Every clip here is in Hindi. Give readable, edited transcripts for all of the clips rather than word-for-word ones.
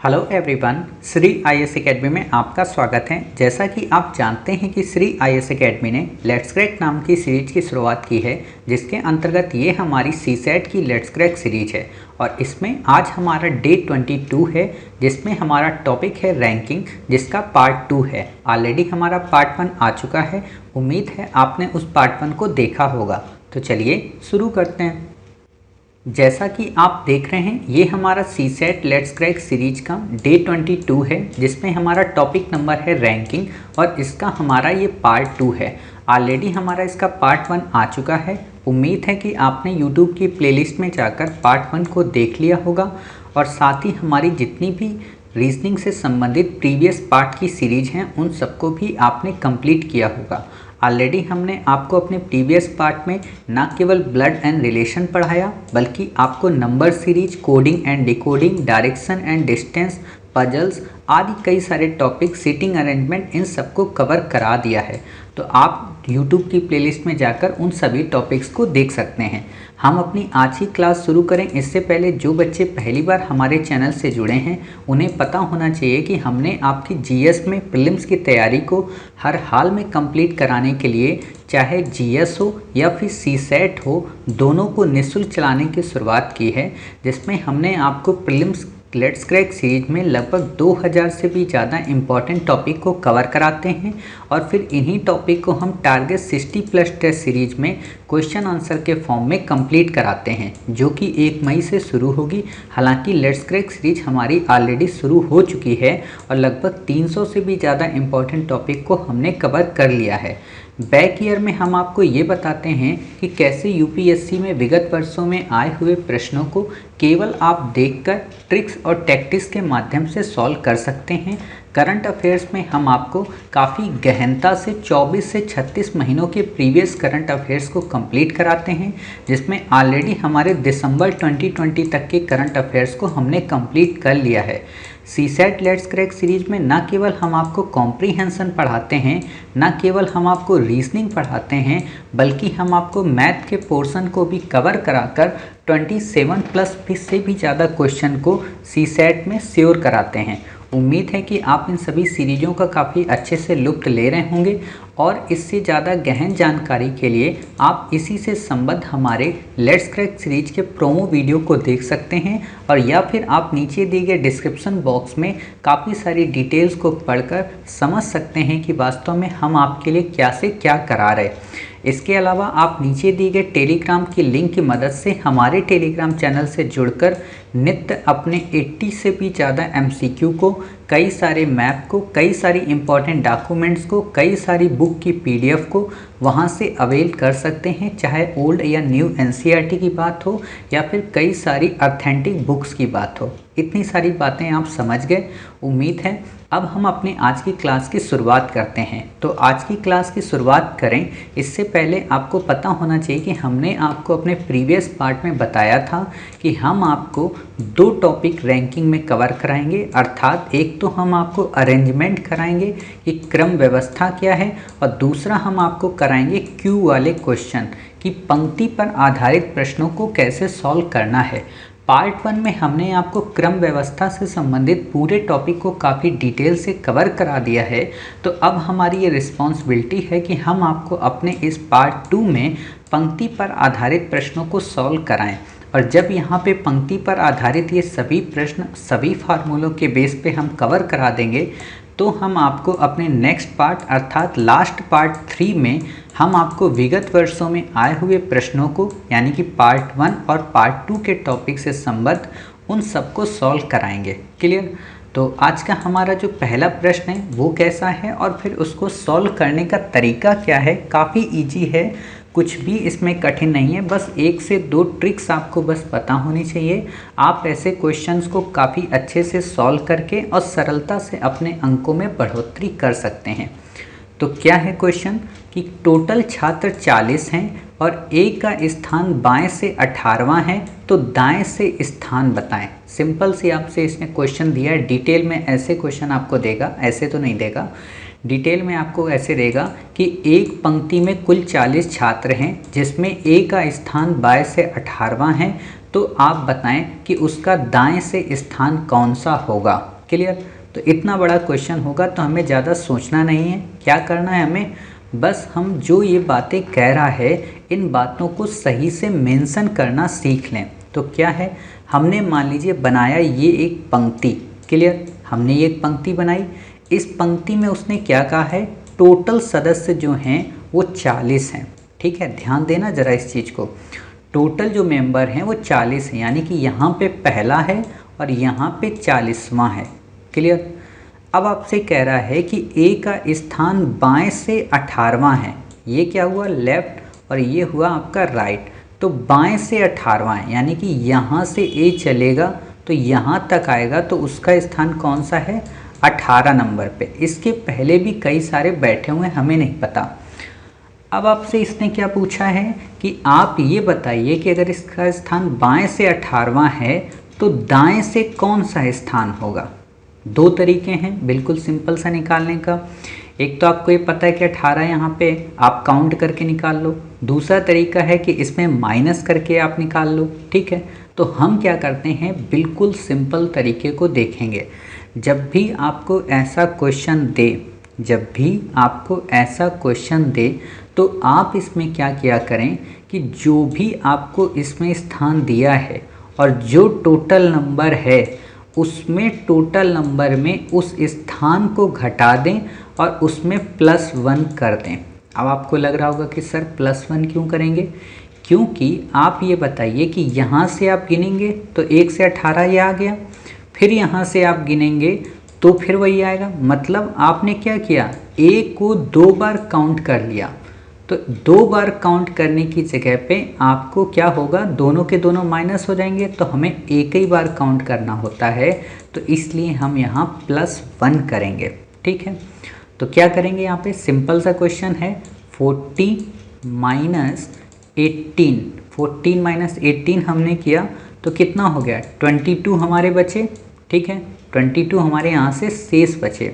Hello everyone, Shri IAS academy में आपका स्वागत है। जैसा कि आप जानते हैं कि श्री आईएएस एकेडमी ने लेट्स क्रैक नाम की सीरीज की शुरुआत की है, जिसके अंतर्गत ये हमारी सीसेट की लेट्स क्रैक सीरीज है। और इसमें आज हमारा डे 22 है, जिसमें हमारा टॉपिक है रैंकिंग, जिसका पार्ट 2 है। ऑलरेडी हमारा पार्ट 1 आ चुका है। उम्मीद है आपने उस पार्ट 1 को देखा होगा। तो चलिए शुरू करते हैं। जैसा कि आप देख रहे हैं, ये हमारा सीसेट लेट्स क्रैक सीरीज का डे 22 है, जिसमें हमारा टॉपिक नंबर है रैंकिंग और इसका हमारा ये पार्ट 2 है। ऑलरेडी हमारा इसका पार्ट 1 आ चुका है। उम्मीद है कि आपने यूट्यूब की प्लेलिस्ट में जाकर पार्ट 1 को देख लिया होगा और साथ ही हमारी जितनी भी रीजनिंग से संबंधित प्रीवियस पार्ट की सीरीज हैं उन सबको भी आपने कंप्लीट किया होगा। ऑलरेडी हमने आपको अपने प्रीवियस पार्ट में न केवल ब्लड एंड रिलेशन पढ़ाया, बल्कि आपको number series, coding and decoding, direction and distance, puzzles आदि कई सारे टॉपिक, सीटिंग अरेंजमेंट, इन सबको कवर करा दिया है। तो आप YouTube की प्लेलिस्ट में जाकर उन सभी टॉपिक्स को देख सकते हैं। हम अपनी आज की क्लास शुरू करें इससे पहले जो बच्चे पहली बार हमारे चैनल से जुड़े हैं, उन्हें पता होना चाहिए कि हमने आपकी जीएस में प्रीलिम्स की तैयारी को हर हाल में कंप्लीट कराने के लिए, चाहे जीएस हो या फिर सीसेट हो, दोनों को निःशुल्क चलाने की शुरुआत की है, जिसमें हमने आपको प्रीलिम्स लेट्स क्रैक सीरीज में लगभग 2000 से भी ज़्यादा इम्पॉर्टेंट टॉपिक को कवर कराते हैं और फिर इन्हीं टॉपिक को हम टारगेट 60+ टेस्ट सीरीज में क्वेश्चन आंसर के फॉर्म में कंप्लीट कराते हैं, जो कि 1 मई से शुरू होगी। हालांकि लेट्स क्रैक सीरीज हमारी ऑलरेडी शुरू हो चुकी है और लगभग 300 से भी ज़्यादा इम्पॉर्टेंट टॉपिक को हमने कवर कर लिया है। बैक ईयर में हम आपको ये बताते हैं कि कैसे यूपीएससी में विगत वर्षों में आए हुए प्रश्नों को केवल आप देखकर ट्रिक्स और टैक्टिक्स के माध्यम से सॉल्व कर सकते हैं। करंट अफेयर्स में हम आपको काफ़ी गहनता से 24 से 36 महीनों के प्रीवियस करंट अफेयर्स को कंप्लीट कराते हैं, जिसमें ऑलरेडी हमारे दिसंबर 2020 तक के करंट अफेयर्स को हमने कंप्लीट कर लिया है। सीसेट लेट्स क्रैक सीरीज में न केवल हम आपको कॉम्प्रीहेंशन पढ़ाते हैं, न केवल हम आपको रीजनिंग पढ़ाते हैं, बल्कि हम आपको मैथ के पोर्शन को भी कवर कराकर 27+ से भी ज़्यादा क्वेश्चन को सीसेट में श्योर कराते हैं। उम्मीद है कि आप इन सभी सीरीजों का काफ़ी अच्छे से लुत्फ ले रहे होंगे और इससे ज़्यादा गहन जानकारी के लिए आप इसी से संबद्ध हमारे लेट्स क्रैक सीरीज के प्रोमो वीडियो को देख सकते हैं, और या फिर आप नीचे दिए गए डिस्क्रिप्शन बॉक्स में काफ़ी सारी डिटेल्स को पढ़कर समझ सकते हैं कि वास्तव में हम आपके लिए क्या से क्या करा रहे। इसके अलावा आप नीचे दिए गए टेलीग्राम की लिंक की मदद से हमारे टेलीग्राम चैनल से जुड़कर नित्य अपने 80 से भी ज़्यादा एमसीक्यू को, कई सारे मैप को, कई सारी इंपॉर्टेंट डॉक्यूमेंट्स को, कई सारी बुक की पीडीएफ को वहां से अवेल कर सकते हैं, चाहे ओल्ड या न्यू एनसीईआरटी की बात हो या फिर कई सारी ऑथेंटिक बुक्स की बात हो। इतनी सारी बातें आप समझ गए, उम्मीद है। अब हम अपने आज की क्लास की शुरुआत करते हैं। तो आज की क्लास की शुरुआत करें इससे पहले आपको पता होना चाहिए कि हमने आपको अपने प्रीवियस पार्ट में बताया था कि हम आपको 2 टॉपिक रैंकिंग में कवर कराएंगे, अर्थात एक तो हम आपको अरेंजमेंट कराएंगे कि क्रम व्यवस्था क्या है, और दूसरा हम आपको कराएंगे क्यू वाले क्वेश्चन कि पंक्ति पर आधारित प्रश्नों को कैसे सॉल्व करना है। पार्ट 1 में हमने आपको क्रम व्यवस्था से संबंधित पूरे टॉपिक को काफ़ी डिटेल से कवर करा दिया है। तो अब हमारी ये रिस्पॉन्सिबिलिटी है कि हम आपको अपने इस पार्ट 2 में पंक्ति पर आधारित प्रश्नों को सॉल्व कराएं। और जब यहाँ पे पंक्ति पर आधारित ये सभी प्रश्न सभी फार्मूलों के बेस पे हम कवर करा देंगे, तो हम आपको अपने नेक्स्ट पार्ट अर्थात लास्ट पार्ट 3 में हम आपको विगत वर्षों में आए हुए प्रश्नों को, यानी कि पार्ट 1 और पार्ट 2 के टॉपिक से संबद्ध उन सबको सॉल्व कराएंगे। क्लियर? तो आज का हमारा जो पहला प्रश्न है वो कैसा है और फिर उसको सॉल्व करने का तरीका क्या है। काफ़ी इजी है, कुछ भी इसमें कठिन नहीं है, बस 1 से 2 ट्रिक्स आपको बस पता होनी चाहिए। आप ऐसे क्वेश्चंस को काफ़ी अच्छे से सॉल्व करके और सरलता से अपने अंकों में बढ़ोतरी कर सकते हैं। तो क्या है क्वेश्चन कि टोटल छात्र 40 हैं और ए का स्थान बाएं से 18वां है, तो दाएं से स्थान बताएं। सिंपल सी आपसे इसने क्वेश्चन दिया है। डिटेल में ऐसे क्वेश्चन आपको देगा, ऐसे तो नहीं देगा, डिटेल में आपको ऐसे देगा कि एक पंक्ति में कुल 40 छात्र हैं, जिसमें ए का स्थान बाएं से 18वां है, तो तो आप बताएं कि उसका दाएं से स्थान कौन सा होगा। क्लियर। तो इतना बड़ा क्वेश्चन होगा तो हमें ज़्यादा सोचना नहीं है। क्या करना है हमें, बस हम जो ये बातें कह रहा है इन बातों को सही से मेंशन करना सीख लें। तो क्या है, हमने मान लीजिए बनाया ये एक पंक्ति। क्लियर। हमने ये एक पंक्ति बनाई, इस पंक्ति में उसने क्या कहा है, टोटल सदस्य जो हैं वो 40 हैं। ठीक है, ध्यान देना ज़रा इस चीज़ को। टोटल जो मेंबर हैं वो 40 हैं, यानी कि यहाँ पे पहला है और यहाँ पे 40वां है। क्लियर। अब आपसे कह रहा है कि ए का स्थान बाएं से 18वां है। ये क्या हुआ, लेफ्ट, और ये हुआ आपका राइट। तो बाएं से 18वां है, यानी कि यहाँ से ए चलेगा तो यहाँ तक आएगा, तो उसका स्थान कौन सा है, 18 नंबर पे। इसके पहले भी कई सारे बैठे हुए हैं, हमें नहीं पता। अब आपसे इसने क्या पूछा है कि आप ये बताइए कि अगर इसका स्थान बाएं से 18वां है तो दाएं से कौन सा स्थान होगा। दो तरीके हैं बिल्कुल सिंपल सा निकालने का। एक तो आपको ये पता है कि 18 यहाँ पे आप काउंट करके निकाल लो, दूसरा तरीका है कि इसमें माइनस करके आप निकाल लो। ठीक है, तो हम क्या करते हैं, बिल्कुल सिंपल तरीके को देखेंगे। जब भी आपको ऐसा क्वेश्चन दे तो आप इसमें क्या किया करें कि जो भी आपको इसमें स्थान दिया है और जो टोटल नंबर है उसमें टोटल नंबर में उस स्थान को घटा दें और उसमें +1 कर दें। अब आपको लग रहा होगा कि सर +1 क्यों करेंगे, क्योंकि आप ये बताइए कि यहाँ से आप गिनेंगे तो 1 से 18 ये आ गया, फिर यहाँ से आप गिनेंगे तो फिर वही आएगा। मतलब आपने क्या किया, ए को 2 बार काउंट कर लिया। तो 2 बार काउंट करने की जगह पे आपको क्या होगा, दोनों के दोनों माइनस हो जाएंगे, तो हमें एक ही बार काउंट करना होता है, तो इसलिए हम यहाँ +1 करेंगे। ठीक है, तो क्या करेंगे, यहाँ पे सिंपल सा क्वेश्चन है, 14 - 18 हमने किया तो कितना हो गया, 22 हमारे बचे। ठीक है, 22 हमारे यहाँ से शेष बचे।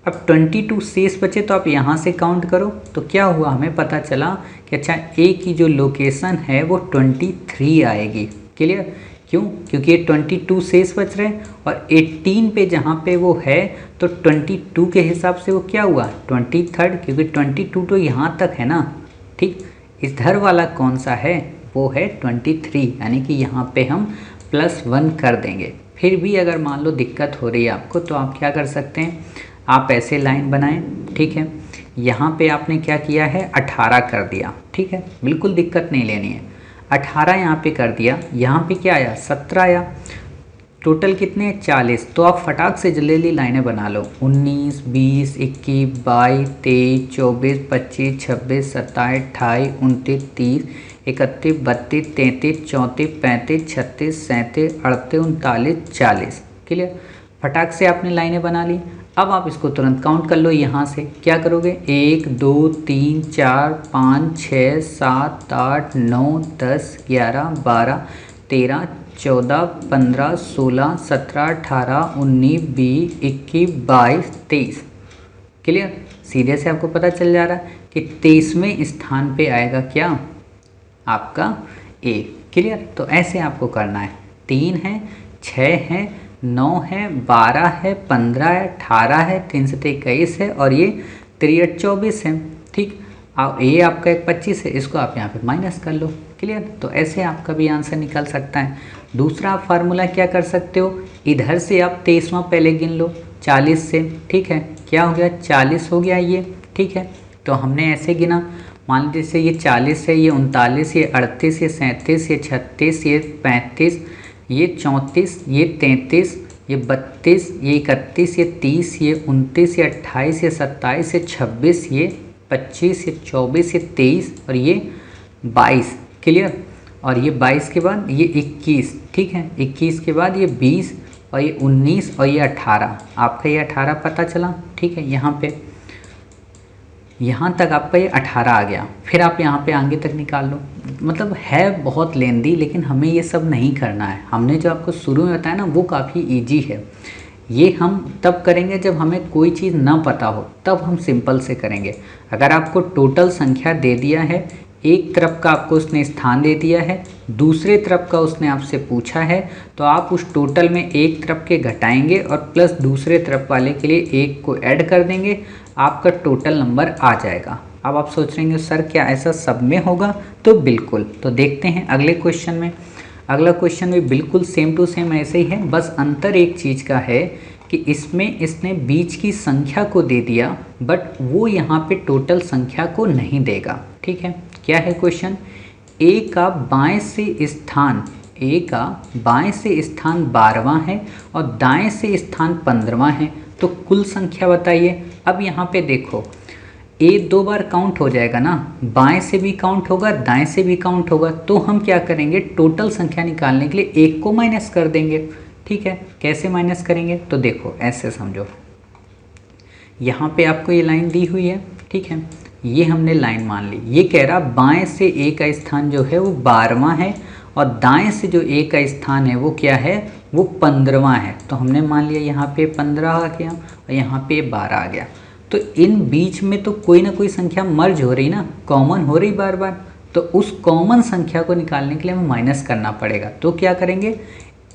अब 22 शेष बचे तो आप यहाँ से काउंट करो, तो क्या हुआ, हमें पता चला कि अच्छा ए की जो लोकेशन है वो 23 आएगी। क्लियर। क्यों, क्योंकि ये 22 शेष बच रहे हैं और 18 पे जहाँ पे वो है तो 22 के हिसाब से वो क्या हुआ, 23rd, क्योंकि 22 तो यहाँ तक है ना। ठीक, इधर वाला कौन सा है, वो है 23, यानी कि यहाँ पे हम +1 कर देंगे। फिर भी अगर मान लो दिक्कत हो रही है आपको तो आप क्या कर सकते हैं, आप ऐसे लाइन बनाएं। ठीक है, यहाँ पे आपने क्या किया है, 18 कर दिया। ठीक है, बिल्कुल दिक्कत नहीं लेनी है, 18 यहाँ पे कर दिया, यहाँ पे क्या आया, 17 आया। टोटल कितने, 40। तो आप फटाक से जल्दी लाइनें बना लो, 19, 20, 21, 22, 23, 24, 25, 26, 27, 28, 29, 30, 31, 32, 33, 34, 35, 36, 37, 38, 39, 40। क्लियर। फटाक से आपने लाइनें बना ली। अब आप इसको तुरंत काउंट कर लो, यहाँ से क्या करोगे, 1 2 3 4 5 6 7 8 9 10 11 12 13 14 15 16 17 18 19 20 21 22 23। क्लियर। सीधे से आपको पता चल जा रहा है कि 23वें स्थान पे आएगा क्या, आपका ए। क्लियर। तो ऐसे आपको करना है, 3 है, 6 है, 9 है, 12 है, 15 है, 18 है, 3 से 21 है और ये 3 24 है। ठीक, अब ये आपका एक 25 है, इसको आप यहाँ पे माइनस कर लो। क्लियर। तो ऐसे आपका भी आंसर निकल सकता है। दूसरा आप फार्मूला क्या कर सकते हो, इधर से आप 23वां पहले गिन लो 40 से। ठीक है, क्या हो गया, 40 हो गया ये। ठीक है, तो हमने ऐसे गिना, मान लीजिए से ये 40 है, ये 39, ये 38, ये 37, ये 36, ये 35, ये 34, ये 33, ये 32, ये 31, ये 30, ये 29, ये 28, ये 27, ये 26, ये 25, ये 24, ये 23 और ये 22। क्लियर। और ये 22 के बाद ये 21। ठीक है, 21 के बाद ये 20 और ये 19 और ये 18। आपका ये 18 पता चला। ठीक है, यहाँ तक आपका ये 18 आ गया। फिर आप यहाँ पे आगे तक निकाल लो। मतलब है बहुत लेंदी, लेकिन हमें ये सब नहीं करना है। हमने जो आपको शुरू में बताया ना वो काफ़ी इजी है। ये हम तब करेंगे जब हमें कोई चीज़ ना पता हो, तब हम सिंपल से करेंगे। अगर आपको टोटल संख्या दे दिया है एक तरफ का आपको उसने स्थान दे दिया है, दूसरे तरफ का उसने आपसे पूछा है, तो आप उस टोटल में एक तरफ के घटाएंगे और प्लस दूसरे तरफ वाले के लिए एक को ऐड कर देंगे, आपका टोटल नंबर आ जाएगा। अब आप सोच रहे हैं सर क्या ऐसा सब में होगा? तो बिल्कुल। तो देखते हैं अगले क्वेश्चन में। अगला क्वेश्चन भी बिल्कुल सेम टू सेम ऐसे ही है, बस अंतर एक चीज़ का है कि इसमें इसने बीच की संख्या को दे दिया, बट वो यहाँ पे टोटल संख्या को नहीं देगा। ठीक है, क्या है क्वेश्चन? ए का बाएं से स्थान 12वां है और दाएं से स्थान 15वां है, तो कुल संख्या बताइए। अब यहाँ पे देखो ए 2 बार काउंट हो जाएगा ना, बाएं से भी काउंट होगा, दाएं से भी काउंट होगा, तो हम क्या करेंगे, टोटल संख्या निकालने के लिए एक को माइनस कर देंगे। ठीक है, कैसे माइनस करेंगे? तो देखो ऐसे समझो, यहाँ पे आपको ये लाइन दी हुई है। ठीक है, ये हमने लाइन मान ली। ये कह रहा बाएं से ए का स्थान जो है वो 12वां है और दाएं से जो ए का स्थान है वो क्या है, वो 15वां है। तो हमने मान लिया यहाँ पे 15 आ गया और यहाँ पे 12 आ गया। तो इन बीच में तो कोई ना कोई संख्या मर्ज हो रही ना, कॉमन हो रही बार बार, तो उस कॉमन संख्या को निकालने के लिए हमें माइनस करना पड़ेगा। तो क्या करेंगे,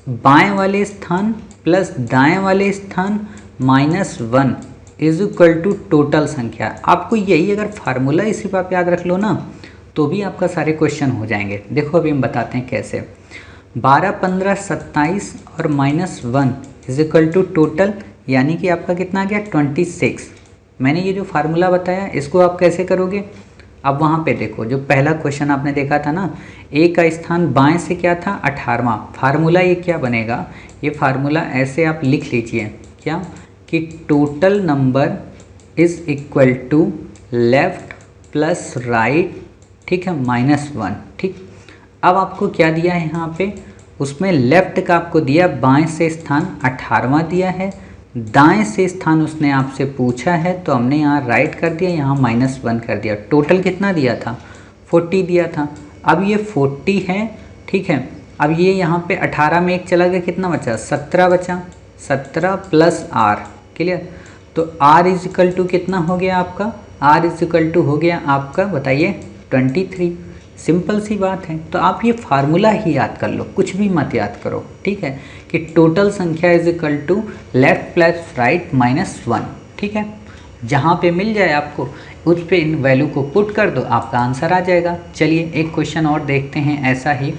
बाएं वाले स्थान प्लस दाएं वाले स्थान -1 इज इक्वल टू टोटल संख्या। आपको यही अगर फार्मूला इसी पर आप याद रख लो ना, तो भी आपका सारे क्वेश्चन हो जाएंगे। देखो अभी हम बताते हैं कैसे। 12, 15, 27 और -1 इज इक्वल टू टोटल, यानी कि आपका कितना आ गया, 26। मैंने ये जो फार्मूला बताया इसको आप कैसे करोगे? अब वहाँ पे देखो, जो पहला क्वेश्चन आपने देखा था ना, ए का स्थान बाएं से क्या था, 18वां। फार्मूला ये क्या बनेगा, ये फार्मूला ऐसे आप लिख लीजिए, क्या कि total number is equal to left plus right, ठीक है, -1। ठीक, अब आपको क्या दिया है यहाँ पे, उसमें लेफ्ट का आपको दिया बाएं से स्थान 18वां दिया है, दाएं से स्थान उसने आपसे पूछा है, तो हमने यहाँ राइट कर दिया, यहाँ -1 कर दिया। टोटल कितना दिया था, 40 दिया था। अब ये 40 है, ठीक है। अब ये यहाँ पे 18 में एक चला गया, कितना बचा, 17 बचा, 17 प्लस आर, क्लियर। तो r इज इक्वल टू कितना हो गया आपका, r इज इक्वल टू हो गया आपका, बताइए, 23। सिंपल सी बात है। तो आप ये फार्मूला ही याद कर लो, कुछ भी मत याद करो, ठीक है, कि टोटल संख्या is equal to left plus right -1। ठीक है, जहाँ पे मिल जाए आपको उस पे इन वैल्यू को पुट कर दो, आपका आंसर आ जाएगा। चलिए एक क्वेश्चन और देखते हैं ऐसा ही,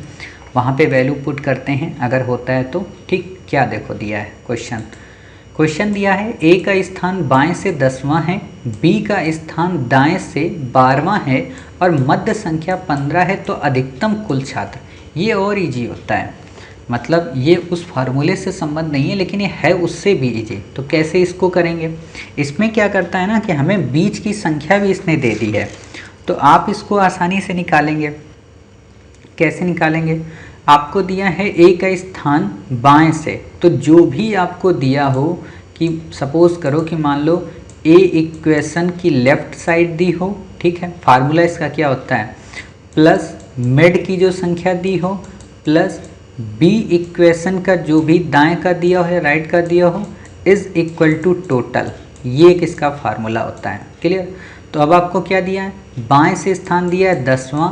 वहाँ पे वैल्यू पुट करते हैं अगर होता है तो। ठीक, क्या देखो दिया है क्वेश्चन दिया है, ए का स्थान बाएं से 10वां है, बी का स्थान दाएं से 12वां है और मध्य संख्या 15 है, तो अधिकतम कुल छात्र। ये और इजी होता है, मतलब ये उस फार्मूले से संबंध नहीं है, लेकिन ये है उससे भी इजी। तो कैसे इसको करेंगे, इसमें क्या करता है ना कि हमें बीच की संख्या भी इसने दे दी है, तो आप इसको आसानी से निकालेंगे। कैसे निकालेंगे, आपको दिया है ए का स्थान बाएं से, तो जो भी आपको दिया हो, कि सपोज करो कि मान लो ए इक्वेशन की लेफ्ट साइड दी हो, ठीक है, फार्मूला इसका क्या होता है, प्लस मिड की जो संख्या दी हो प्लस बी इक्वेशन का जो भी दाएं का दिया हो या राइट का दिया हो इज इक्वल टू टोटल। ये किसका फार्मूला होता है, क्लियर। तो अब आपको क्या दिया है, बाएं से स्थान दिया है 10वां,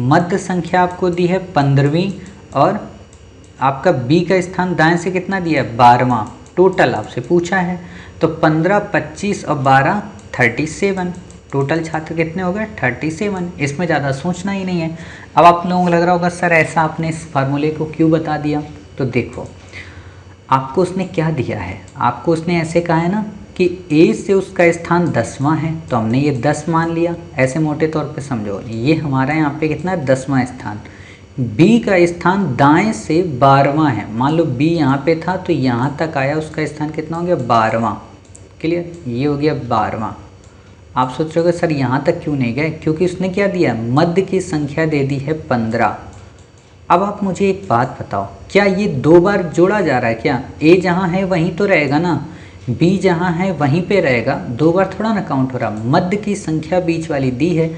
मध्य संख्या आपको दी है 15वीं और आपका बी का स्थान दाएं से कितना दिया है, 12वां। टोटल आपसे पूछा है, तो 15, 25 और 12 37। टोटल छात्र कितने हो गए, 37। इसमें ज़्यादा सोचना ही नहीं है। अब आप लोगों को लग रहा होगा सर ऐसा आपने इस फार्मूले को क्यों बता दिया, तो देखो आपको उसने क्या दिया है, आपको उसने ऐसे कहा है ना कि ए से उसका स्थान 10वां है, तो हमने ये 10 मान लिया। ऐसे मोटे तौर पे समझो, ये हमारा यहाँ पे कितना है, 10वां स्थान। बी का स्थान दाएं से 12वां है, मान लो बी यहाँ पे था तो यहाँ तक आया, उसका स्थान कितना हो गया, 12वां, क्लियर, ये हो गया 12वां। आप सोच रहे होगे सर यहाँ तक क्यों नहीं गए, क्योंकि उसने क्या दिया, मध्य की संख्या दे दी है 15। अब आप मुझे एक बात बताओ, क्या ये 2 बार जोड़ा जा रहा है क्या, ए जहाँ है वहीं तो रहेगा ना, बी जहाँ है वहीं पे रहेगा, 2 बार थोड़ा ना काउंट हो रहा। मध्य की संख्या बीच वाली दी है,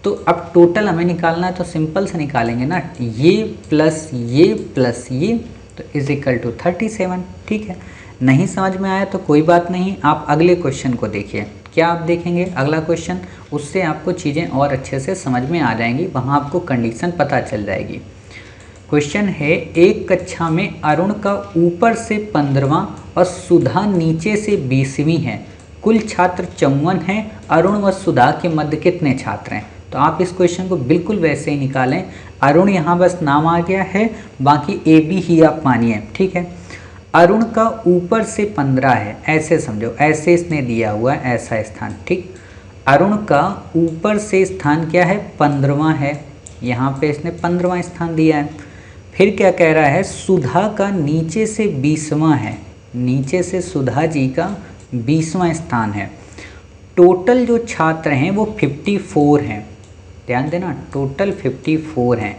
तो अब टोटल हमें निकालना है, तो सिंपल से निकालेंगे ना, ये प्लस ये, तो इज इक्वल टू 37। ठीक है, नहीं समझ में आया तो कोई बात नहीं, आप अगले क्वेश्चन को देखिए। क्या आप देखेंगे अगला क्वेश्चन, उससे आपको चीज़ें और अच्छे से समझ में आ जाएंगी, वहाँ आपको कंडीशन पता चल जाएगी। क्वेश्चन है, एक कक्षा में अरुण का ऊपर से 15वां और सुधा नीचे से 20वीं है, कुल छात्र 54 हैं, अरुण व सुधा के मध्य कितने छात्र हैं। तो आप इस क्वेश्चन को बिल्कुल वैसे ही निकालें, अरुण यहाँ बस नाम आ गया है, बाकी ए बी ही आप मानिए, ठीक है। अरुण का ऊपर से 15 है, ऐसे समझो, ऐसे इसने दिया हुआ है ऐसा स्थान, ठीक। अरुण का ऊपर से स्थान क्या है, 15वां है, यहाँ पे इसने 15वां स्थान दिया है। फिर क्या कह रहा है, सुधा का नीचे से 20वां है, नीचे से सुधा जी का 20वां स्थान है। टोटल जो छात्र हैं वो 54 हैं, ध्यान देना, टोटल 54 हैं।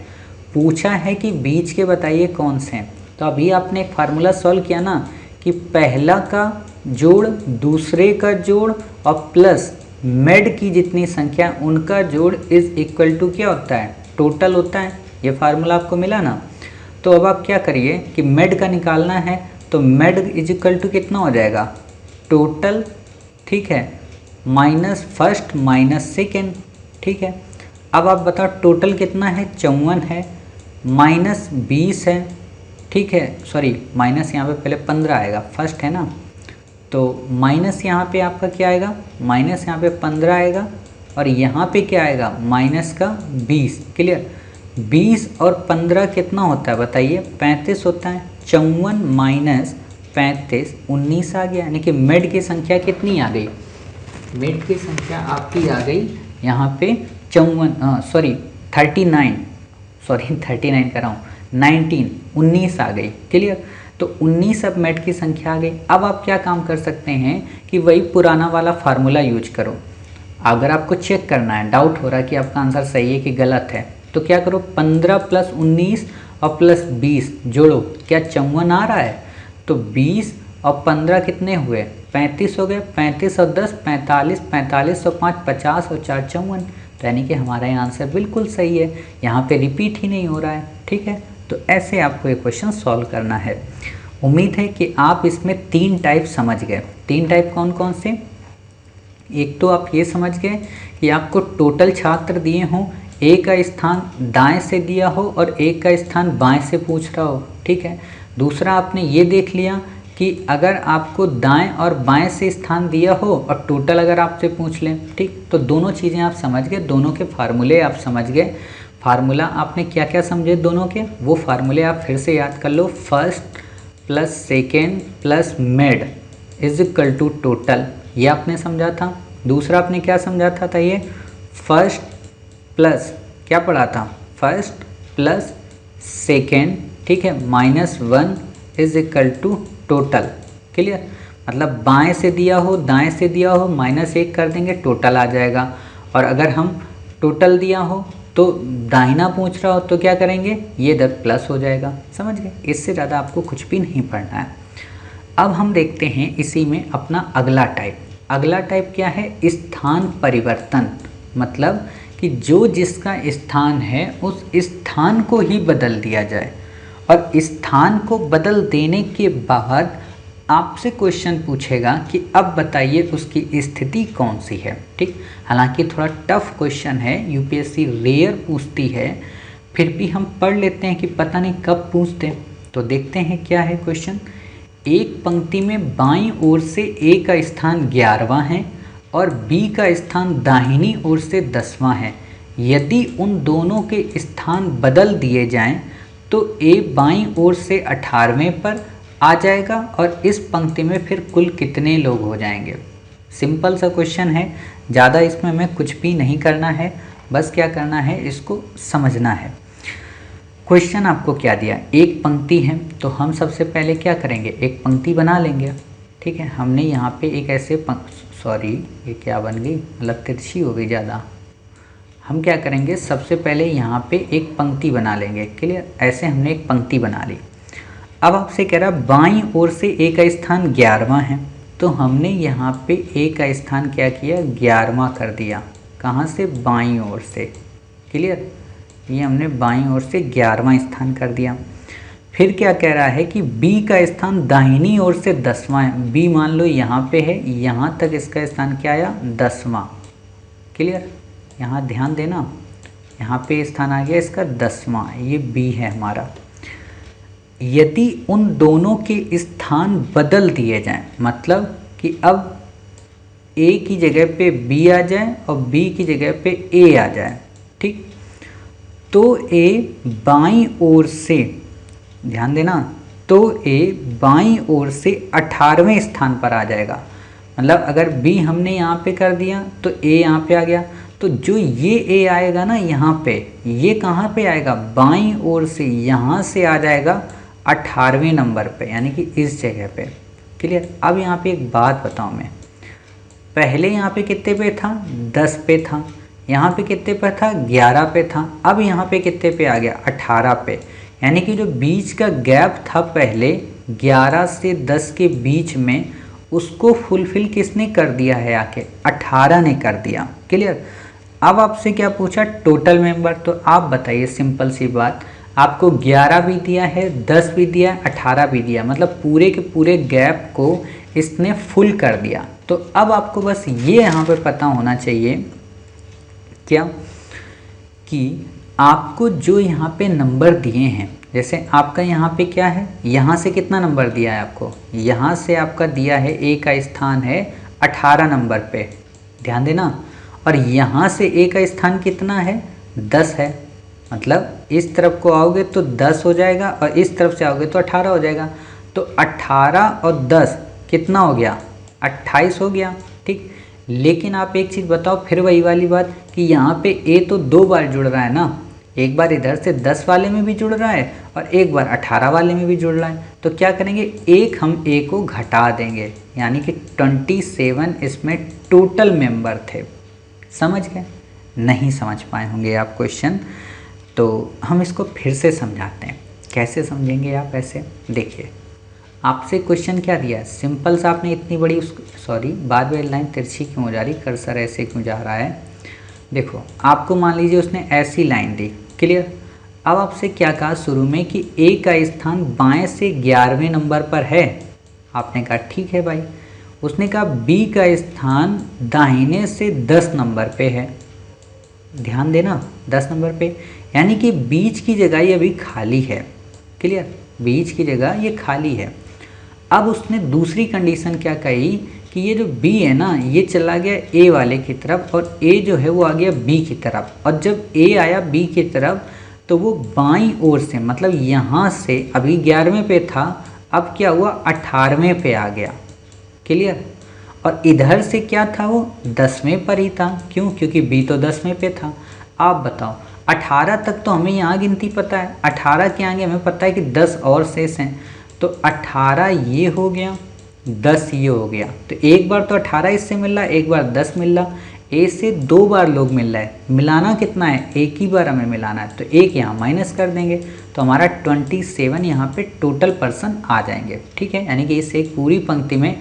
पूछा है कि बीच के बताइए कौन से हैं। तो अभी आपने एक फार्मूला सॉल्व किया ना कि पहला का जोड़ दूसरे का जोड़ और प्लस मेड की जितनी संख्या उनका जोड़ इज इक्वल टू क्या होता है, टोटल होता है। ये फार्मूला आपको मिला ना। तो अब आप क्या करिए कि मेड का निकालना है, तो मेड इज इक्वल टू कितना हो जाएगा, टोटल, ठीक है, माइनस फर्स्ट माइनस सेकेंड, ठीक है। अब आप बताओ टोटल कितना है, 54 है, माइनस 20 है, ठीक है, सॉरी माइनस यहाँ पे पहले 15 आएगा, फर्स्ट है ना, तो माइनस यहाँ पे आपका क्या आएगा, माइनस यहाँ पे 15 आएगा और यहाँ पे क्या आएगा, माइनस का 20, क्लियर। 20 और 15 कितना होता है बताइए, 35 होता है। 54 माइनस 35 19 आ गया, यानी कि मेड की संख्या कितनी आ गई, मेड की संख्या आपकी आ गई यहाँ पे 39 कर रहा हूँ, 19 आ गई, क्लियर। तो 19 अब मेड की संख्या आ गई। अब आप क्या काम कर सकते हैं कि वही पुराना वाला फार्मूला यूज करो। अगर आपको चेक करना है, डाउट हो रहा है कि आपका आंसर सही है कि गलत है, तो क्या करो, 15 प्लस 19 और प्लस 20 जोड़ो, क्या 54 आ रहा है, तो 20 और 15 कितने हुए, 35 हो गए, 35 और 10 45, 45 और 5 50 और 4 54, तो यानी कि हमारा ये आंसर बिल्कुल सही है, यहाँ पे रिपीट ही नहीं हो रहा है, ठीक है। तो ऐसे आपको ये क्वेश्चन सॉल्व करना है। उम्मीद है कि आप इसमें 3 टाइप समझ गए। 3 टाइप कौन कौन से, एक तो आप ये समझ गए कि आपको टोटल छात्र दिए हों, एक का स्थान दाएं से दिया हो और एक का स्थान बाएं से पूछ रहा हो, ठीक है। दूसरा आपने ये देख लिया कि अगर आपको दाएं और बाएं से स्थान दिया हो और टोटल अगर आपसे पूछ लें, ठीक, तो दोनों चीज़ें आप समझ गए, दोनों के फार्मूले आप समझ गए। फार्मूला आपने क्या क्या समझे दोनों के, वो फार्मूले आप फिर से याद कर लो। First plus second plus made is equal to total, ये आपने समझा था। दूसरा आपने क्या समझा था ये, फर्स्ट प्लस क्या पढ़ा था, फर्स्ट प्लस सेकेंड, ठीक है, -1 is equal to total, clear. मतलब बाएं से दिया हो दाएं से दिया हो -1 कर देंगे, टोटल आ जाएगा। और अगर हम टोटल दिया हो तो दाहिना पूछ रहा हो तो क्या करेंगे, ये 10 प्लस हो जाएगा, समझ गए। इससे ज़्यादा आपको कुछ भी नहीं पढ़ना है। अब हम देखते हैं इसी में अपना अगला टाइप। अगला टाइप क्या है, स्थान परिवर्तन, मतलब कि जो जिसका स्थान है उस स्थान को ही बदल दिया जाए और स्थान को बदल देने के बाद आपसे क्वेश्चन पूछेगा कि अब बताइए उसकी स्थिति कौन सी है, ठीक। हालांकि थोड़ा टफ क्वेश्चन है, यूपीएससी रेयर पूछती है, फिर भी हम पढ़ लेते हैं कि पता नहीं कब पूछते हैं। तो देखते हैं क्या है क्वेश्चन। एक पंक्ति में बाईं ओर से ए का स्थान 11वां है और बी का स्थान दाहिनी ओर से 10वां है। यदि उन दोनों के स्थान बदल दिए जाएं तो ए बाईं ओर से 18वें पर आ जाएगा और इस पंक्ति में फिर कुल कितने लोग हो जाएंगे। सिंपल सा क्वेश्चन है, ज़्यादा इसमें हमें कुछ भी नहीं करना है, बस क्या करना है, इसको समझना है। क्वेश्चन आपको क्या दिया, एक पंक्ति है, तो हम सबसे पहले क्या करेंगे, एक पंक्ति बना लेंगे, ठीक है। हमने यहाँ पे एक ऐसे सॉरी ये क्या बन गई, मतलब तिरछी हो गई ज़्यादा। हम क्या करेंगे, सबसे पहले यहाँ पे एक पंक्ति बना लेंगे, क्लियर। ऐसे हमने एक पंक्ति बना ली। अब आपसे कह रहा बाईं ओर से ए का स्थान 11वां है, तो हमने यहाँ पे ए का स्थान क्या किया, 11वां कर दिया। कहाँ से, बाईं ओर से, क्लियर। ये हमने बाईं ओर से 11वां स्थान कर दिया। फिर क्या कह रहा है कि b का स्थान दाहिनी ओर से 10वां है। b मान लो यहाँ पे है, यहाँ तक इसका स्थान क्या आया 10वां। क्लियर, यहाँ ध्यान देना, यहाँ पे स्थान आ गया इसका 10वां, ये b है हमारा। यदि उन दोनों के स्थान बदल दिए जाएं, मतलब कि अब a की जगह पे b आ जाए और b की जगह पे a आ जाए, ठीक, तो a बाईं ओर से, ध्यान देना, तो a बाईं ओर से 18वें स्थान पर आ जाएगा। मतलब अगर b हमने यहाँ पे कर दिया तो a यहाँ पे आ गया, तो जो ये a आएगा ना यहाँ पे, ये कहाँ पे आएगा, बाईं ओर से, यहाँ से आ जाएगा 18वें नंबर पे, यानी कि इस जगह पे। क्लियर। अब यहाँ पे एक बात बताऊँ मैं, पहले यहाँ पे कितने पे था, 10 पे था, यहाँ पे कितने पे था, 11 पे था, अब यहाँ पे कितने पे आ गया, 18 पे। यानी कि जो बीच का गैप था पहले 11 से 10 के बीच में, उसको फुलफिल किसने कर दिया है, आके 18 ने कर दिया। क्लियर। अब आपसे क्या पूछा, टोटल मेंबर, तो आप बताइए, सिंपल सी बात, आपको 11 भी दिया है, 10 भी दिया है, 18 भी दिया, मतलब पूरे के पूरे गैप को इसने फुल कर दिया। तो अब आपको बस ये यहाँ पे पता होना चाहिए क्या, कि आपको जो यहाँ पे नंबर दिए हैं, जैसे आपका यहाँ पे क्या है, यहाँ से कितना नंबर दिया है आपको, यहाँ से आपका दिया है a का स्थान है 18 नंबर पे, ध्यान देना, और यहाँ से a का स्थान कितना है, 10 है। मतलब इस तरफ को आओगे तो 10 हो जाएगा और इस तरफ से आओगे तो 18 हो जाएगा। तो 18 और 10 कितना हो गया, 28 हो गया, ठीक। लेकिन आप एक चीज़ बताओ, फिर वही वाली बात कि यहाँ पे a तो 2 बार जुड़ रहा है ना, एक बार इधर से 10 वाले में भी जुड़ रहा है और एक बार 18 वाले में भी जुड़ रहा है। तो क्या करेंगे, एक हम a को घटा देंगे, यानी कि 27 इसमें टोटल मेंबर थे। समझ गए, नहीं समझ पाए होंगे आप क्वेश्चन, तो हम इसको फिर से समझाते हैं। कैसे समझेंगे आप, ऐसे देखिए, आपसे क्वेश्चन क्या दिया है, सिंपल सा, आपने इतनी बड़ी सॉरी बाद में लाइन तिरछी क्यों हो जा रही, कर्सर ऐसे क्यों जा रहा है, देखो आपको मान लीजिए उसने ऐसी लाइन दी। क्लियर। अब आपसे क्या कहा शुरू में कि a का स्थान बाएं से 11वें नंबर पर है, आपने कहा ठीक है भाई। उसने कहा b का स्थान दाहिने से 10 नंबर पे है, ध्यान देना 10 नंबर पे, यानी कि बीच की जगह ये अभी खाली है। क्लियर, बीच की जगह ये खाली है। अब उसने दूसरी कंडीशन क्या कही कि ये जो b है ना, ये चला गया a वाले की तरफ और a जो है वो आ गया b की तरफ, और जब a आया b की तरफ तो वो बाईं ओर से, मतलब यहाँ से अभी 11वें पे था, अब क्या हुआ 18वें पे आ गया। क्लियर। और इधर से क्या था, वो 10वें पर ही था, क्यों, क्योंकि b तो 10वें पे था। आप बताओ, 18 तक तो हमें यहाँ गिनती पता है, 18 के आगे हमें पता है कि 10 और शेष हैं, तो 18 ये हो गया, 10 ये हो गया, तो एक बार तो 18 इससे मिल रहा है, एक बार 10 मिल रहा, a से 2 बार लोग मिल रहा है, मिलाना कितना है, एक ही बार हमें मिलाना है, तो एक यहाँ माइनस कर देंगे, तो हमारा 27 यहाँ पे टोटल पर्सन आ जाएंगे। ठीक है, यानी कि इस एक पूरी पंक्ति में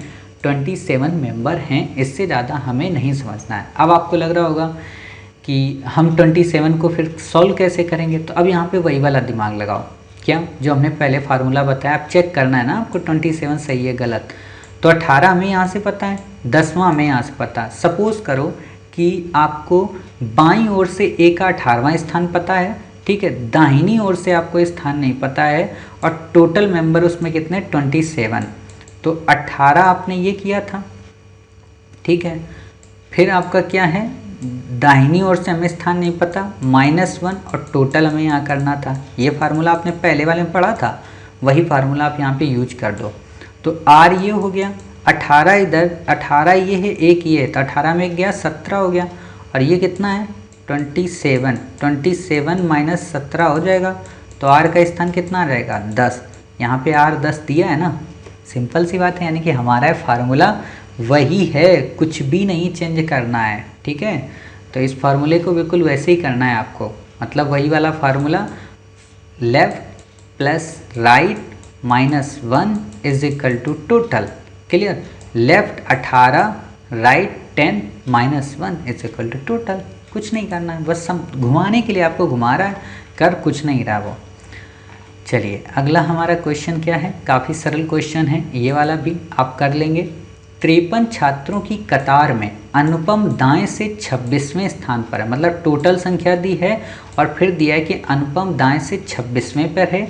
27 मेंबर हैं, इससे ज़्यादा हमें नहीं समझना है। अब आपको लग रहा होगा कि हम 27 को फिर सॉल्व कैसे करेंगे, तो अब यहाँ पे वही वाला दिमाग लगाओ, क्या जो हमने पहले फार्मूला बताया, आप चेक करना है ना आपको 27 सही है गलत। तो 18 हमें यहाँ से पता है, 10वां हमें यहाँ से पता है। सपोज़ करो कि आपको बाईं ओर से a का 18वां स्थान पता है, ठीक है, दाहिनी ओर से आपको स्थान नहीं पता है, और टोटल मेंबर उसमें कितने 27, तो 18 आपने ये किया था, ठीक है। फिर आपका क्या है, दाहिनी ओर से हमें स्थान नहीं पता, -1 और टोटल हमें यहाँ करना था। ये फार्मूला आपने पहले वाले में पढ़ा था, वही फार्मूला आप यहाँ पे यूज कर दो। तो R ये हो गया, 18 इधर, 18 ये है, एक ये है, तो 18 में गया 17 हो गया, और ये कितना है 27, 27 माइनस 17 हो जाएगा, तो R का स्थान कितना रहेगा 10। यहाँ पे R 10 दिया है ना, सिंपल सी बात है, यानी कि हमारा फार्मूला वही है, कुछ भी नहीं चेंज करना है। ठीक है, तो इस फार्मूले को बिल्कुल वैसे ही करना है आपको, मतलब वही वाला formula, left plus right -1 is equal to total. Clear, left 18, right 10 -1 is equal to total. कुछ नहीं करना है, बस हम घुमाने के लिए आपको घुमा रहा है, कर कुछ नहीं रहा वो। चलिए अगला हमारा क्वेश्चन क्या है, काफ़ी सरल क्वेश्चन है, ये वाला भी आप कर लेंगे। 53 छात्रों की कतार में अनुपम दाएं से 26वें स्थान पर है, मतलब टोटल संख्या दी है और फिर दिया है कि अनुपम दाएं से 26वें पर है,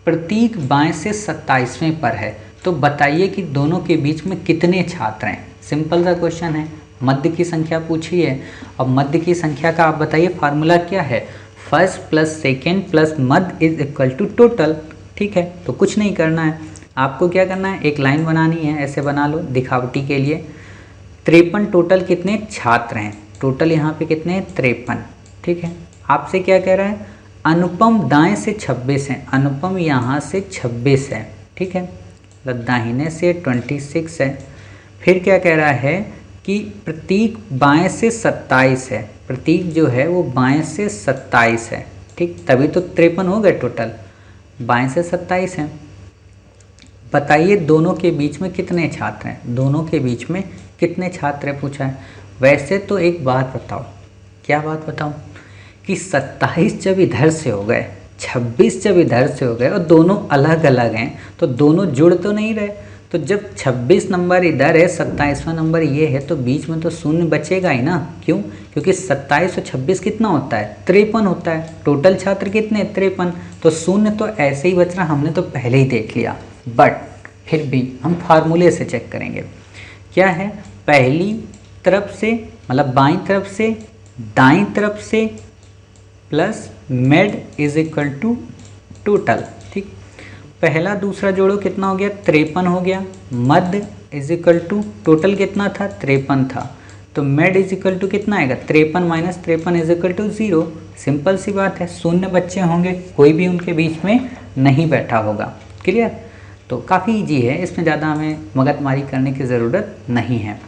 प्रतीक बाएं से 27वें पर है। तो बताइए कि दोनों के बीच में कितने छात्र हैं। सिंपल सा क्वेश्चन है, मध्य की संख्या पूछी है। अब मध्य की संख्या का आप बताइए फार्मूला क्या है, फर्स्ट प्लस सेकेंड प्लस मध्य इज इक्वल टू टोटल। ठीक है, तो कुछ नहीं करना है, आपको क्या करना है, एक लाइन बनानी है, ऐसे बना लो दिखावटी के लिए। 53 टोटल कितने छात्र हैं, टोटल यहाँ पे कितने हैं 53। ठीक है, आपसे क्या कह रहा है, अनुपम दाएं से 26 है, अनुपम यहाँ से 26 है। ठीक है, मतलब दाहिने से 26 है। फिर क्या कह रहा है कि प्रतीक बाएं से 27 है, प्रतीक जो है वो बाएं से 27 है। ठीक, तभी तो 53 हो गए टोटल, बाएं से 27 हैं। बताइए दोनों के बीच में कितने छात्र हैं, दोनों के बीच में कितने छात्र हैं पूछा है। वैसे तो एक बात बताओ, क्या बात बताऊं, कि 27 जब इधर से हो गए, 26 जब इधर से हो गए और दोनों अलग अलग हैं तो दोनों जुड़ तो नहीं रहे। तो जब 26 नंबर इधर है, 27वां नंबर ये है, तो बीच में तो शून्य बचेगा ही ना। क्यों, क्योंकि 27 और 26 कितना होता है, 53 होता है। टोटल छात्र कितने 53, तो शून्य तो ऐसे ही बच रहा, हमने तो पहले ही देख लिया। बट फिर भी हम फार्मूले से चेक करेंगे। क्या है, पहली तरफ से मतलब बाईं तरफ से दाईं तरफ से plus made is equal to total. ठीक, पहला दूसरा जोड़ो कितना हो गया 53 हो गया, मध्य इज इक्वल टू टोटल कितना था 53 था, तो मेड इज इक्वल टू कितना आएगा 53 minus 53 is equal to 0। Simple सी बात है, शून्य बच्चे होंगे, कोई भी उनके बीच में नहीं बैठा होगा। क्लियर, तो काफ़ी इजी है, इसमें ज़्यादा हमें मगजमारी करने की ज़रूरत नहीं है।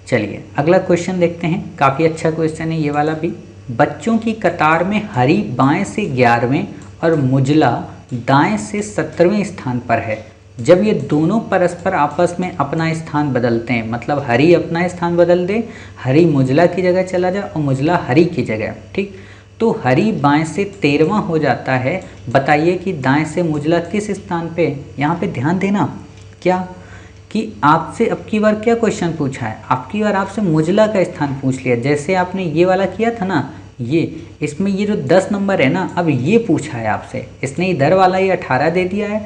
चलिए अगला क्वेश्चन देखते हैं, काफ़ी अच्छा क्वेश्चन है ये वाला भी। बच्चों की कतार में हरी बाएं से 11वें और मुजला दाएं से 17वें स्थान पर है। जब ये दोनों परस्पर आपस में अपना स्थान बदलते हैं, मतलब हरी अपना स्थान बदल दे, हरी मुजला की जगह चला जाए और मुजला हरी की जगह, ठीक, तो हरी बाएं से 13वां हो जाता है। बताइए कि दाएं से मुजला किस स्थान पे। यहाँ पे ध्यान देना क्या कि आपसे अब की बार क्या क्वेश्चन पूछा है, आपकी बार आपसे मुजला का स्थान पूछ लिया। जैसे आपने ये वाला किया था ना, ये इसमें ये जो 10 नंबर है ना, अब ये पूछा है आपसे, इसने इधर वाला ये 18 दे दिया है,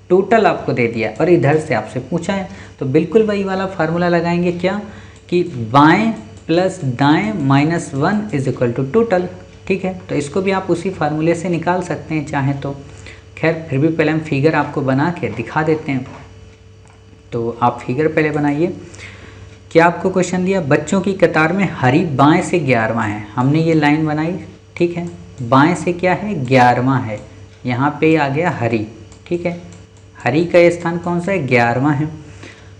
टोटल आपको दे दिया और इधर से आपसे पूछा है, तो बिल्कुल वही वाला फार्मूला लगाएंगे क्या कि बाएं प्लस दाएं minus 1 is equal to total. ठीक है, तो इसको भी आप उसी फार्मूले से निकाल सकते हैं चाहें तो। खैर फिर भी पहले हम फिगर आपको बना के दिखा देते हैं, तो आप फिगर पहले बनाइए। क्या आपको क्वेश्चन दिया, बच्चों की कतार में हरी बाएं से 11वां है, हमने ये लाइन बनाई। ठीक है, बाएं से क्या है 11वां है, यहाँ पे आ गया हरी। ठीक है, हरी का स्थान कौन सा है 11वां है।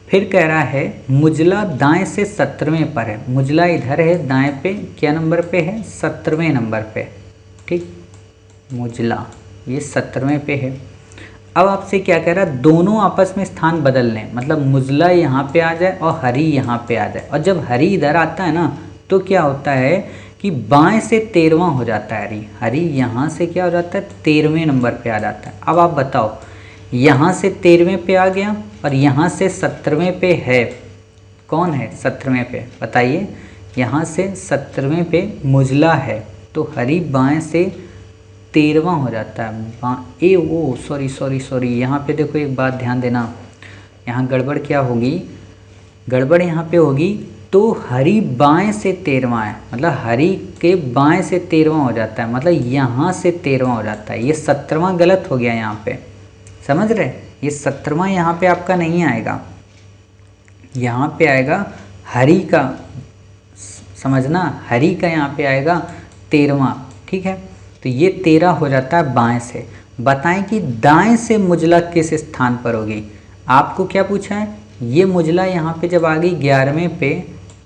फिर कह रहा है मुजला दाएं से 17वें पर है, मुजला इधर है दाएं पे क्या नंबर पे है 17वें नंबर पे। ठीक, मुजला ये 17वें पे है। अब आपसे क्या कह रहा है, दोनों आपस में स्थान बदल लें, मतलब मुजला यहाँ पे आ जाए और हरी यहाँ पे आ जाए। और जब हरी इधर आता है ना, तो क्या होता है कि बाएं से 13वां हो जाता है हरी, हरी यहाँ से क्या हो जाता है 13वें नंबर पे आ जाता है। अब आप बताओ, यहाँ से 13वें पे आ गया और यहाँ से 17वें पे है, कौन है 17वें पे बताइए, यहाँ से 17वें पे मुजला है, तो हरी बाएं से 13वां हो जाता है। सॉरी यहाँ पे देखो, एक बात ध्यान देना, यहाँ गड़बड़ क्या होगी, गड़बड़ यहाँ पे होगी, तो हरी बाएं से 13वां है, मतलब हरी के बाएं से 13वां हो जाता है, मतलब यहाँ से 13वां हो जाता है। ये 17वां गलत हो गया यहाँ पे, समझ रहे, ये 17वां यहाँ पे आपका नहीं आएगा, यहाँ पे आएगा हरी का, समझना, हरी का यहाँ पे आएगा 13वां। ठीक है, तो ये 13 हो जाता है बाएं से। बताएं कि दाएं से मुजला किस स्थान पर होगी। आपको क्या पूछा है, ये मुजला यहाँ पे जब आ गई 11वें पे,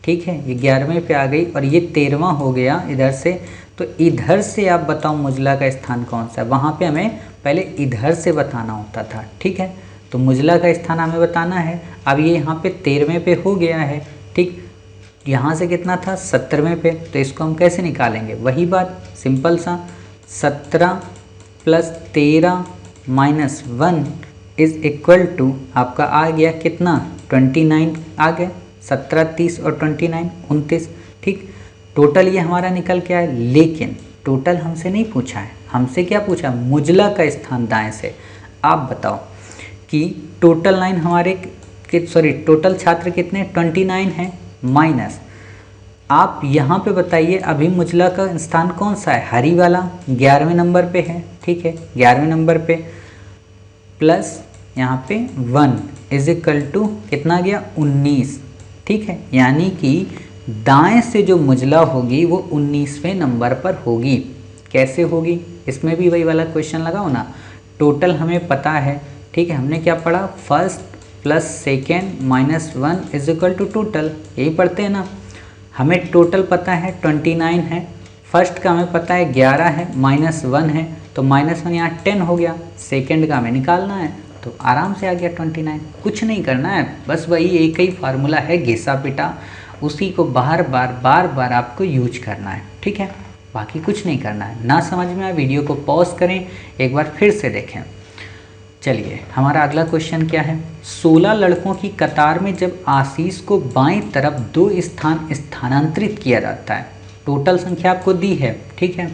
ठीक है, ये 11वें पे आ गई और ये 13वां हो गया इधर से, तो इधर से आप बताओ मुजला का स्थान कौन सा है। वहाँ पे हमें पहले इधर से बताना होता था। ठीक है, तो मुजला का स्थान हमें बताना है। अब ये यहाँ पे 13वें पे हो गया है, ठीक, यहाँ से कितना था 17वें पे, तो इसको हम कैसे निकालेंगे, वही बात सिंपल सा, 17 प्लस 13 -1 इज इक्वल टू आपका आ गया कितना 29 आ गया, 17, 30 और 29 29, ठीक। टोटल ये हमारा निकल के आया, लेकिन टोटल हमसे नहीं पूछा है, हमसे क्या पूछा, मुजला का स्थान दाएं से। आप बताओ कि टोटल लाइन हमारे टोटल छात्र कितने 29 हैं, माइनस आप यहाँ पे बताइए अभी मुजला का स्थान कौन सा है, हरी वाला 11वें नंबर पे है, ठीक है 11वें नंबर पे, प्लस यहाँ पे 1 इज इक्वल टू कितना आ गया 19, ठीक है। यानी कि दाएं से जो मुजला होगी वो 19वें नंबर पर होगी। कैसे होगी, इसमें भी वही वाला क्वेश्चन लगाओ ना, टोटल हमें पता है, ठीक है। हमने क्या पढ़ा, first plus second minus 1 is equal to total, यही पढ़ते हैं ना। हमें टोटल पता है 29 है, फर्स्ट का हमें पता है 11 है, -1 है, तो -1 यहाँ 10 हो गया, सेकेंड का हमें निकालना है, तो आराम से आ गया 29। कुछ नहीं करना है, बस वही एक ही फार्मूला है घिसा पिटा, उसी को बार बार आपको यूज करना है, ठीक है। बाकी कुछ नहीं करना है। ना समझ में आए वीडियो को पॉज करें, एक बार फिर से देखें। चलिए हमारा अगला क्वेश्चन क्या है, 16 लड़कों की कतार में जब आशीष को बाईं तरफ 2 स्थान स्थानांतरित किया जाता है, टोटल संख्या आपको दी है, ठीक है,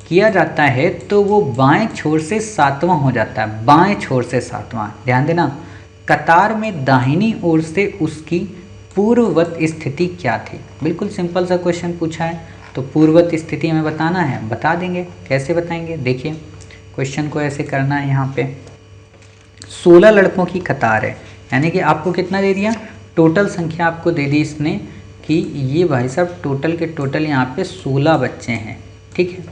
किया जाता है तो वो बाएं छोर से 7वां हो जाता है, बाएं छोर से 7वां। ध्यान देना, कतार में दाहिनी ओर से उसकी पूर्ववत स्थिति क्या थी। बिल्कुल सिंपल सा क्वेश्चन पूछा है, तो पूर्ववत स्थिति हमें बताना है, बता देंगे। कैसे बताएंगे, देखिए क्वेश्चन को ऐसे करना है, यहाँ पे 16 लड़कों की कतार है, यानी कि आपको कितना दे दिया, टोटल संख्या आपको दे दी इसने कि ये भाई साहब टोटल के टोटल यहाँ पे 16 बच्चे हैं, ठीक है।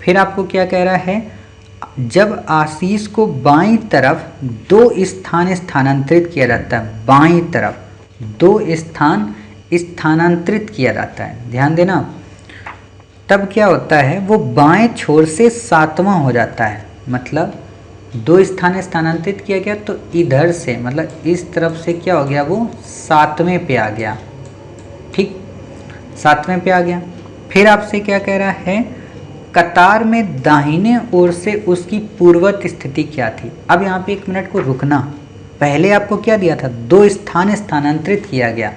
फिर आपको क्या कह रहा है, जब आशीष को बाईं तरफ 2 स्थान स्थानांतरित किया जाता है, बाईं तरफ 2 स्थान स्थानांतरित किया जाता है, ध्यान देना, तब क्या होता है, वो बाएं छोर से 7वां हो जाता है। मतलब 2 स्थान स्थानांतरित किया गया तो इधर से मतलब इस तरफ से क्या हो गया, वो 7वें पे आ गया, ठीक 7वें पे आ गया। फिर आपसे क्या कह रहा है, कतार में दाहिने ओर से उसकी पूर्ववत स्थिति क्या थी। अब यहाँ पे 1 मिनट को रुकना, पहले आपको क्या दिया था, 2 स्थान स्थानांतरित किया गया,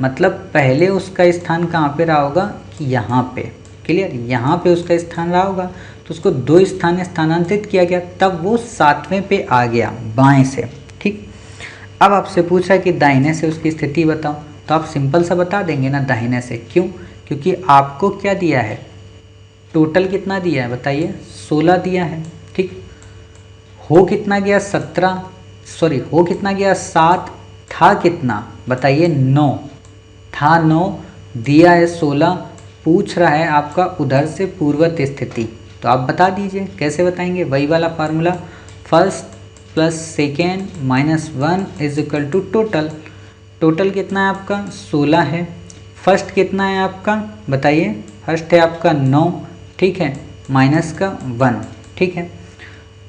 मतलब पहले उसका स्थान कहाँ पे रहा होगा, कि यहाँ पे, क्लियर, यहाँ पे उसका स्थान रहा होगा, तो उसको 2 स्थान स्थानांतरित किया गया, तब वो 7वें पे आ गया बाएं से, ठीक। अब आपसे पूछा कि दाहिने से उसकी स्थिति बताओ, तो आप सिंपल सा बता देंगे ना दाहिने से, क्यों, क्योंकि आपको क्या दिया है, टोटल कितना दिया है बताइए, 16 दिया है, ठीक। हो कितना गया 17, सॉरी हो कितना गया 7, था कितना बताइए 9, था 9, दिया है 16, पूछ रहा है आपका उधर से पूर्ववत स्थिति, तो आप बता दीजिए। कैसे बताएंगे, वही वाला formula, first plus second minus 1 is equal to total. Total कितना है आपका 16 है, फर्स्ट कितना है आपका बताइए, फर्स्ट है आपका 9, ठीक है, माइनस का 1, ठीक है।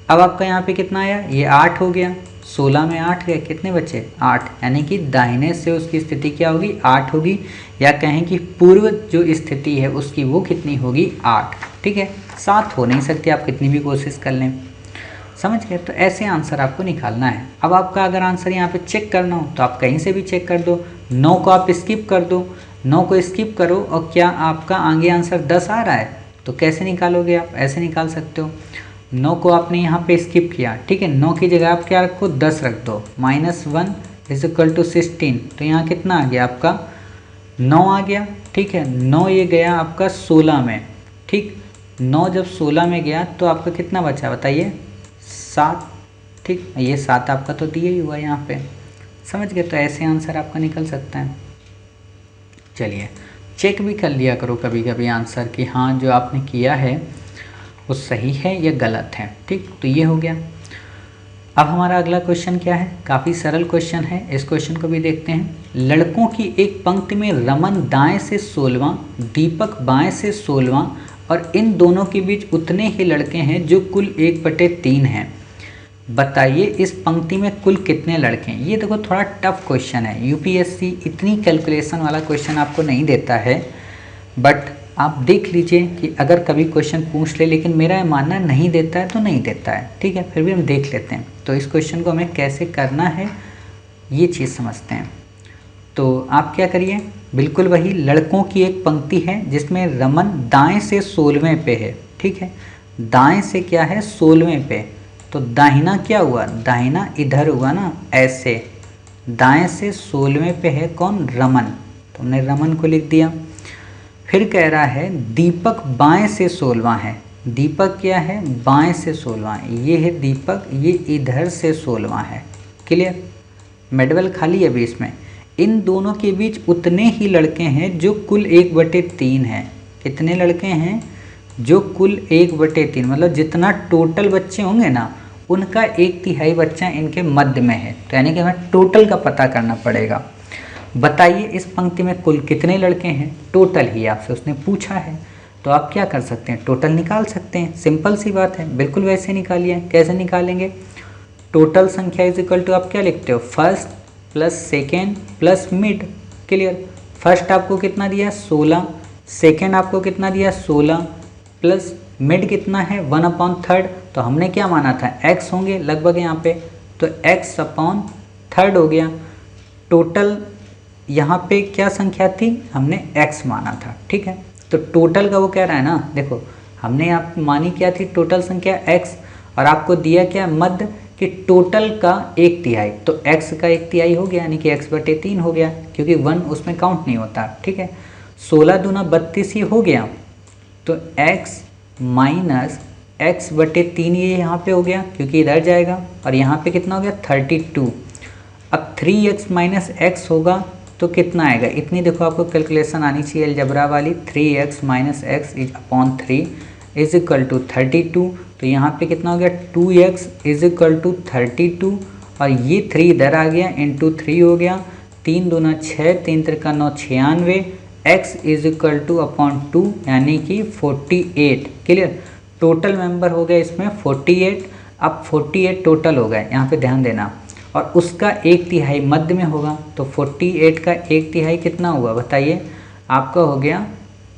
अब आपका यहाँ पे कितना आया, ये 8 हो गया, 16 में 8 गए, कितने बचे 8, यानी कि दाहिने से उसकी स्थिति क्या होगी 8 होगी, या कहें कि पूर्व जो स्थिति है उसकी वो कितनी होगी 8, ठीक है। 7 हो नहीं सकती, आप कितनी भी कोशिश कर लें, समझ गए। तो ऐसे आंसर आपको निकालना है। अब आपका अगर आंसर यहाँ पे चेक करना हो तो आप कहीं से भी चेक कर दो, 9 को आप स्किप कर दो, 9 को स्किप करो, और क्या आपका आगे आंसर 10 आ रहा है, तो कैसे निकालोगे आप, ऐसे निकाल सकते हो। 9 को आपने यहाँ पे स्किप किया, ठीक है, 9 की जगह आप क्या रखो 10 रख दो, -1 इज इक्वल टू 16, तो यहाँ कितना आ गया आपका 9 आ गया, ठीक है। 9 ये गया आपका 16 में, ठीक, 9 जब 16 में गया तो आपका कितना बचा बताइए 7, ठीक, ये 7 आपका तो दिया ही हुआ यहाँ पे, समझ गए। तो ऐसे आंसर आपका निकल सकता है। चलिए चेक भी कर लिया करो कभी कभी आंसर कि हाँ जो आपने किया है वो सही है या गलत है, ठीक। तो ये हो गया। अब हमारा अगला क्वेश्चन क्या है, काफ़ी सरल क्वेश्चन है, इस क्वेश्चन को भी देखते हैं। लड़कों की एक पंक्ति में रमन दाएं से 16वां, दीपक बाएं से 16वां, और इन दोनों के बीच उतने ही लड़के हैं जो कुल 1/3 हैं। बताइए इस पंक्ति में कुल कितने लड़के हैं। ये देखो थोड़ा टफ क्वेश्चन है, यूपीएससी इतनी कैलकुलेशन वाला क्वेश्चन आपको नहीं देता है, बट आप देख लीजिए कि अगर कभी क्वेश्चन पूछ ले लेकिन मेरा मानना नहीं देता है तो नहीं देता है, ठीक है, फिर भी हम देख लेते हैं। तो इस क्वेश्चन को हमें कैसे करना है ये चीज़ समझते हैं। तो आप क्या करिए, बिल्कुल वही लड़कों की एक पंक्ति है जिसमें रमन दाएं से 16वें पे है, ठीक है, दाएं से क्या है 16वें पे, तो दाहिना क्या हुआ, दाहिना इधर हुआ ना ऐसे, दाएं से 16वें पे है कौन, रमन, तो हमने रमन को लिख दिया। फिर कह रहा है दीपक बाएं से 16वां है, दीपक क्या है बाएं से 16वां है, ये है दीपक, ये इधर से 16वां है, क्लियर, मेडवल खाली है बीच में। इन दोनों के बीच उतने ही लड़के हैं जो कुल 1/3 है, कितने लड़के हैं जो कुल 1/3, मतलब जितना टोटल बच्चे होंगे ना उनका 1/3 बच्चा इनके मध्य में है, तो यानी कि हमें टोटल का पता करना पड़ेगा। बताइए इस पंक्ति में कुल कितने लड़के हैं, टोटल ही आपसे उसने पूछा है, तो आप क्या कर सकते हैं, टोटल निकाल सकते हैं, सिंपल सी बात है, बिल्कुल वैसे निकालिए। कैसे निकालेंगे, टोटल संख्या इज इक्वल टू आप क्या लिखते हो, first plus second plus mid, clear. First आपको कितना दिया 16, सेकेंड आपको कितना दिया 16, प्लस मिड कितना है 1/3, तो हमने क्या माना था x होंगे लगभग यहाँ पे, तो x/3 हो गया। टोटल यहाँ पे क्या संख्या थी, हमने x माना था, ठीक है, तो टोटल का वो कह रहा है ना, देखो हमने आप मानी क्या थी टोटल संख्या x, और आपको दिया क्या मध्य कि टोटल का 1/3, तो x का 1/3 हो गया, यानी कि x/3 हो गया, क्योंकि 1 उसमें काउंट नहीं होता, ठीक है। 16 दूना 32 ही हो गया, तो x माइनस x/3 ये यहाँ पे हो गया क्योंकि इधर जाएगा, और यहाँ पे कितना हो गया 32। अब 3x माइनस x होगा तो कितना आएगा, इतनी देखो आपको कैलकुलेशन आनी चाहिए अलजबरा वाली, 3x minus x is upon 3 is equal to 32, तो यहाँ पे कितना हो गया 2x इज इक्वल टू 32, और ये 3 इधर आ गया इंटू 3 हो गया, 3 दूना 6, 3 Trika 9 96, x is equal two upon 2 यानी कि 48, क्लियर। टोटल मेंबर हो गया इसमें 48, अब 48 टोटल हो गए, यहाँ पे ध्यान देना, और उसका 1/3 मध्य में होगा, तो 48 का 1/3 कितना हुआ बताइए, आपका हो गया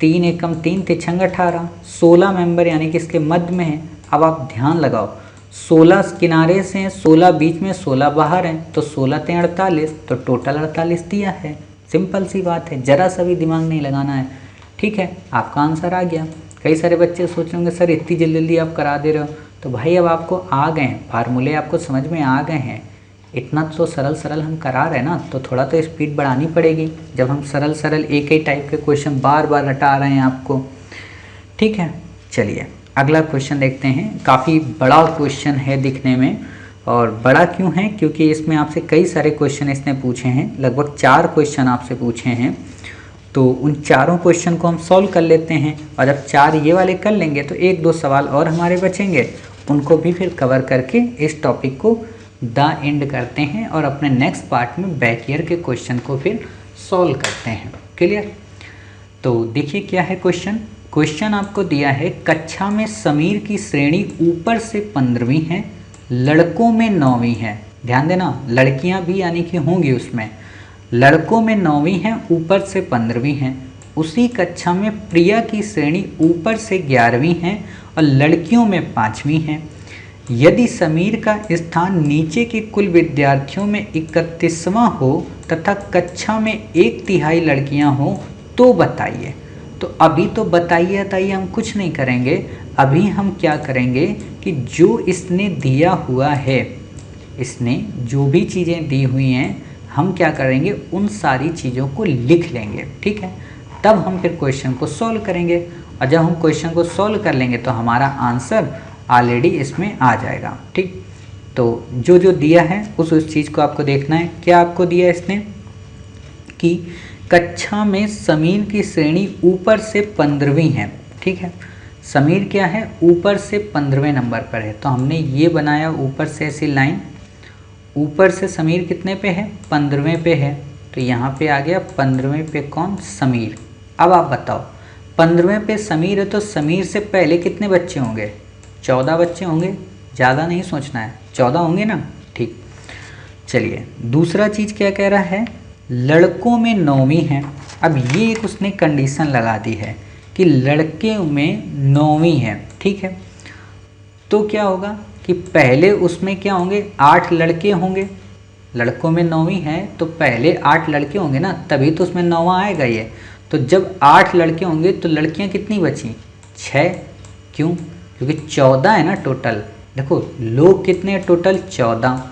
3 एकम 3 तिछंग 18, 16 मेंबर यानी कि इसके मध्य में है। अब आप ध्यान लगाओ 16 किनारे से हैं, 16 बीच में, 16 बाहर हैं, तो 16 × 48, तो टोटल 48 दिया है, सिंपल सी बात है, जरा सा भी दिमाग नहीं लगाना है, ठीक है, आपका आंसर आ गया। कई सारे बच्चे सोच रहे होंगे सर इतनी जल्दी आप करा दे रहे हो, तो भाई अब आपको आ गए हैं फार्मूले, आपको समझ में आ गए हैं, इतना तो सरल हम करा रहे हैं ना, तो थोड़ा तो स्पीड बढ़ानी पड़ेगी जब हम सरल एक ही टाइप के क्वेश्चन बार बार रटा रहे हैं आपको, ठीक है। चलिए अगला क्वेश्चन देखते हैं, काफ़ी बड़ा क्वेश्चन है दिखने में, और बड़ा क्यों है क्योंकि इसमें आपसे कई सारे क्वेश्चन इसने पूछे हैं, लगभग 4 क्वेश्चन आपसे पूछे हैं, तो उन चारों क्वेश्चन को हम सॉल्व कर लेते हैं, और जब 4 ये वाले कर लेंगे तो 1-2 सवाल और हमारे बचेंगे, उनको भी फिर कवर करके इस टॉपिक को द एंड करते हैं, और अपने नेक्स्ट पार्ट में बैक ईयर के क्वेश्चन को फिर सॉल्व करते हैं, क्लियर। तो देखिए क्या है क्वेश्चन आपको दिया है, कक्षा में समीर की श्रेणी ऊपर से 15वीं है, लड़कों में 9वीं है, ध्यान देना लड़कियां भी यानी कि होंगी उसमें, लड़कों में 9वीं है ऊपर से 15वीं है। उसी कक्षा में प्रिया की श्रेणी ऊपर से 11वीं है और लड़कियों में 5वीं है। यदि समीर का स्थान नीचे के कुल विद्यार्थियों में 31वां हो तथा कक्षा में 1/3 लड़कियां हो तो बताइए। तो अभी तो बताइए हम कुछ नहीं करेंगे, अभी हम क्या करेंगे कि जो इसने दिया हुआ है, इसने जो भी चीज़ें दी हुई हैं हम क्या करेंगे उन सारी चीज़ों को लिख लेंगे, ठीक है। तब हम फिर क्वेश्चन को सॉल्व करेंगे, और जब हम क्वेश्चन को सॉल्व कर लेंगे तो हमारा आंसर ऑलरेडी इसमें आ जाएगा, ठीक। तो जो जो दिया है उस चीज़ को आपको देखना है। क्या आपको दिया इसने कि कक्षा में समीर की श्रेणी ऊपर से 15वीं है, ठीक है। समीर क्या है ऊपर से 15वें नंबर पर है, तो हमने ये बनाया ऊपर से ऐसी लाइन, ऊपर से समीर कितने पे है 15वें पे है, तो यहाँ पे आ गया 15वें पे कौन समीर। अब आप बताओ 15वें पे समीर है तो समीर से पहले कितने बच्चे होंगे, 14 बच्चे होंगे, ज़्यादा नहीं सोचना है, 14 होंगे ना, ठीक। चलिए दूसरा चीज़ क्या कह रहा है, लड़कों में 9वीं है। अब ये एक उसने कंडीशन लगा दी है कि लड़के में 9वीं है, ठीक है, तो क्या होगा कि पहले उसमें क्या होंगे, 8 लड़के होंगे। लड़कों में 9वीं है तो पहले 8 लड़के होंगे ना, तभी तो उसमें 9वां आएगा ये। तो जब 8 लड़के होंगे तो लड़कियां कितनी बची, 6। क्यों, क्योंकि 14 है ना टोटल। देखो लोग कितने हैं टोटल, 14।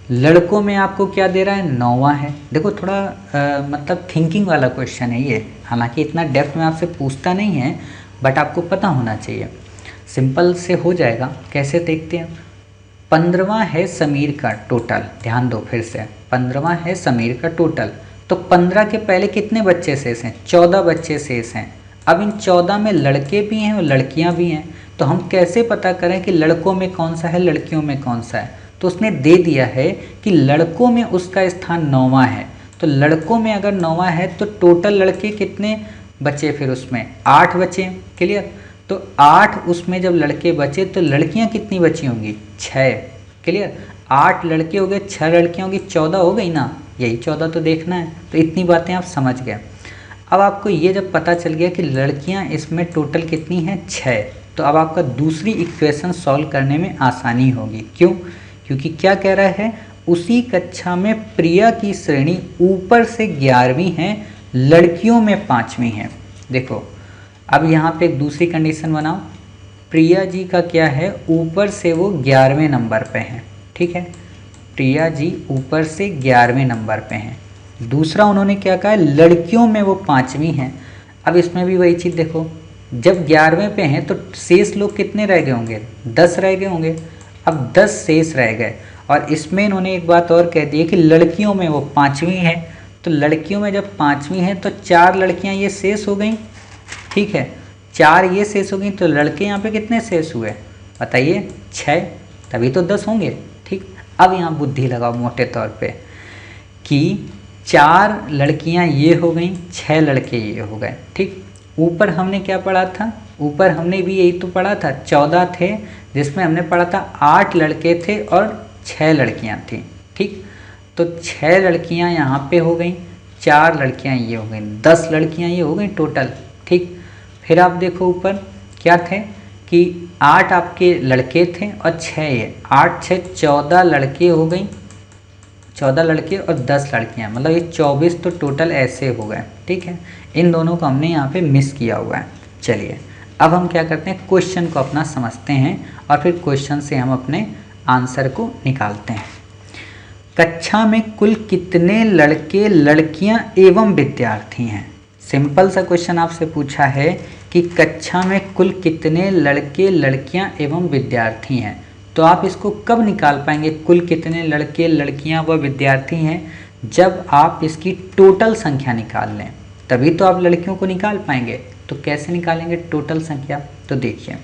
लड़कों में आपको क्या दे रहा है, 9वां है। देखो थोड़ा मतलब थिंकिंग वाला क्वेश्चन है ये, हालांकि इतना डेप्थ में आपसे पूछता नहीं है, बट आपको पता होना चाहिए। सिंपल से हो जाएगा, कैसे देखते हैं। 15वां है समीर का टोटल, ध्यान दो फिर से, 15वां है समीर का टोटल। तो 15 के पहले कितने बच्चे शेष हैं, 14 बच्चे शेष हैं। अब इन 14 में लड़के भी हैं और लड़कियां भी हैं, तो हम कैसे पता करें कि लड़कों में कौन सा है लड़कियों में कौन सा है। तो उसने दे दिया है कि लड़कों में उसका स्थान 9वां है। तो लड़कों में अगर 9वां है तो टोटल लड़के कितने बचे, फिर उसमें 8 बचे। क्लियर, तो 8 उसमें जब लड़के बचे तो लड़कियां कितनी बची होंगी, 6। क्लियर, 8 लड़के हो गए, 6 लड़कियां होंगी, 14 हो गई ना, यही 14 तो देखना है। तो इतनी बातें आप समझ गए। अब आपको ये जब पता चल गया कि लड़कियां इसमें टोटल कितनी हैं, 6, तो अब आपका दूसरी इक्वेशन सॉल्व करने में आसानी होगी। क्यों, क्योंकि क्या कह रहा है, उसी कक्षा में प्रिया की श्रेणी ऊपर से 11वीं है, लड़कियों में 5वीं है। देखो अब यहाँ पे एक दूसरी कंडीशन बनाओ, प्रिया जी का क्या है, ऊपर से वो 11वें नंबर पे हैं, ठीक है, प्रिया जी ऊपर से 11वें नंबर पे हैं। दूसरा उन्होंने क्या कहा है, लड़कियों में वो 5वीं हैं। अब इसमें भी वही चीज़ देखो, जब 11वें पे हैं तो शेष लोग कितने रह गए होंगे, 10 रह गए होंगे। अब 10 शेष रह गए, और इसमें इन्होंने एक बात और कह दी है कि लड़कियों में वो 5वीं है। तो लड़कियों में जब 5वीं है तो 4 लड़कियां ये शेष हो गई, ठीक है, 4 ये शेष हो गई। तो लड़के यहाँ पे कितने शेष हुए बताइए, 6, तभी तो 10 होंगे। ठीक, अब यहाँ बुद्धि लगाओ मोटे तौर पे कि 4 लड़कियाँ ये हो गई, 6 लड़के ये हो गए। ठीक, ऊपर हमने क्या पढ़ा था, ऊपर हमने भी यही तो पढ़ा था, 14 थे, जिसमें हमने पढ़ा था 8 लड़के थे और 6 लड़कियाँ थी। ठीक, तो 6 लड़कियाँ यहाँ पे हो गई, 4 लड़कियाँ ये हो गई, 10 लड़कियाँ ये हो गई टोटल। ठीक, फिर आप देखो ऊपर क्या थे कि 8 आपके लड़के थे और 6 ये, 8 6 14 लड़के हो गई, 14 लड़के और 10 लड़कियां, मतलब ये 24 तो टोटल ऐसे हो गए। ठीक है, इन दोनों को हमने यहाँ पे मिस किया हुआ है। चलिए अब हम क्या करते हैं, क्वेश्चन को अपना समझते हैं और फिर क्वेश्चन से हम अपने आंसर को निकालते हैं। कक्षा में कुल कितने लड़के लड़कियां एवं विद्यार्थी हैं। सिंपल सा क्वेश्चन आपसे पूछा है कि कक्षा में कुल कितने लड़के लड़कियां एवं विद्यार्थी हैं। तो आप इसको कब निकाल पाएंगे, कुल कितने लड़के लड़कियां व विद्यार्थी हैं, जब आप इसकी टोटल संख्या निकाल लें, तभी तो आप लड़कियों को निकाल पाएंगे। तो कैसे निकालेंगे टोटल संख्या, तो देखिए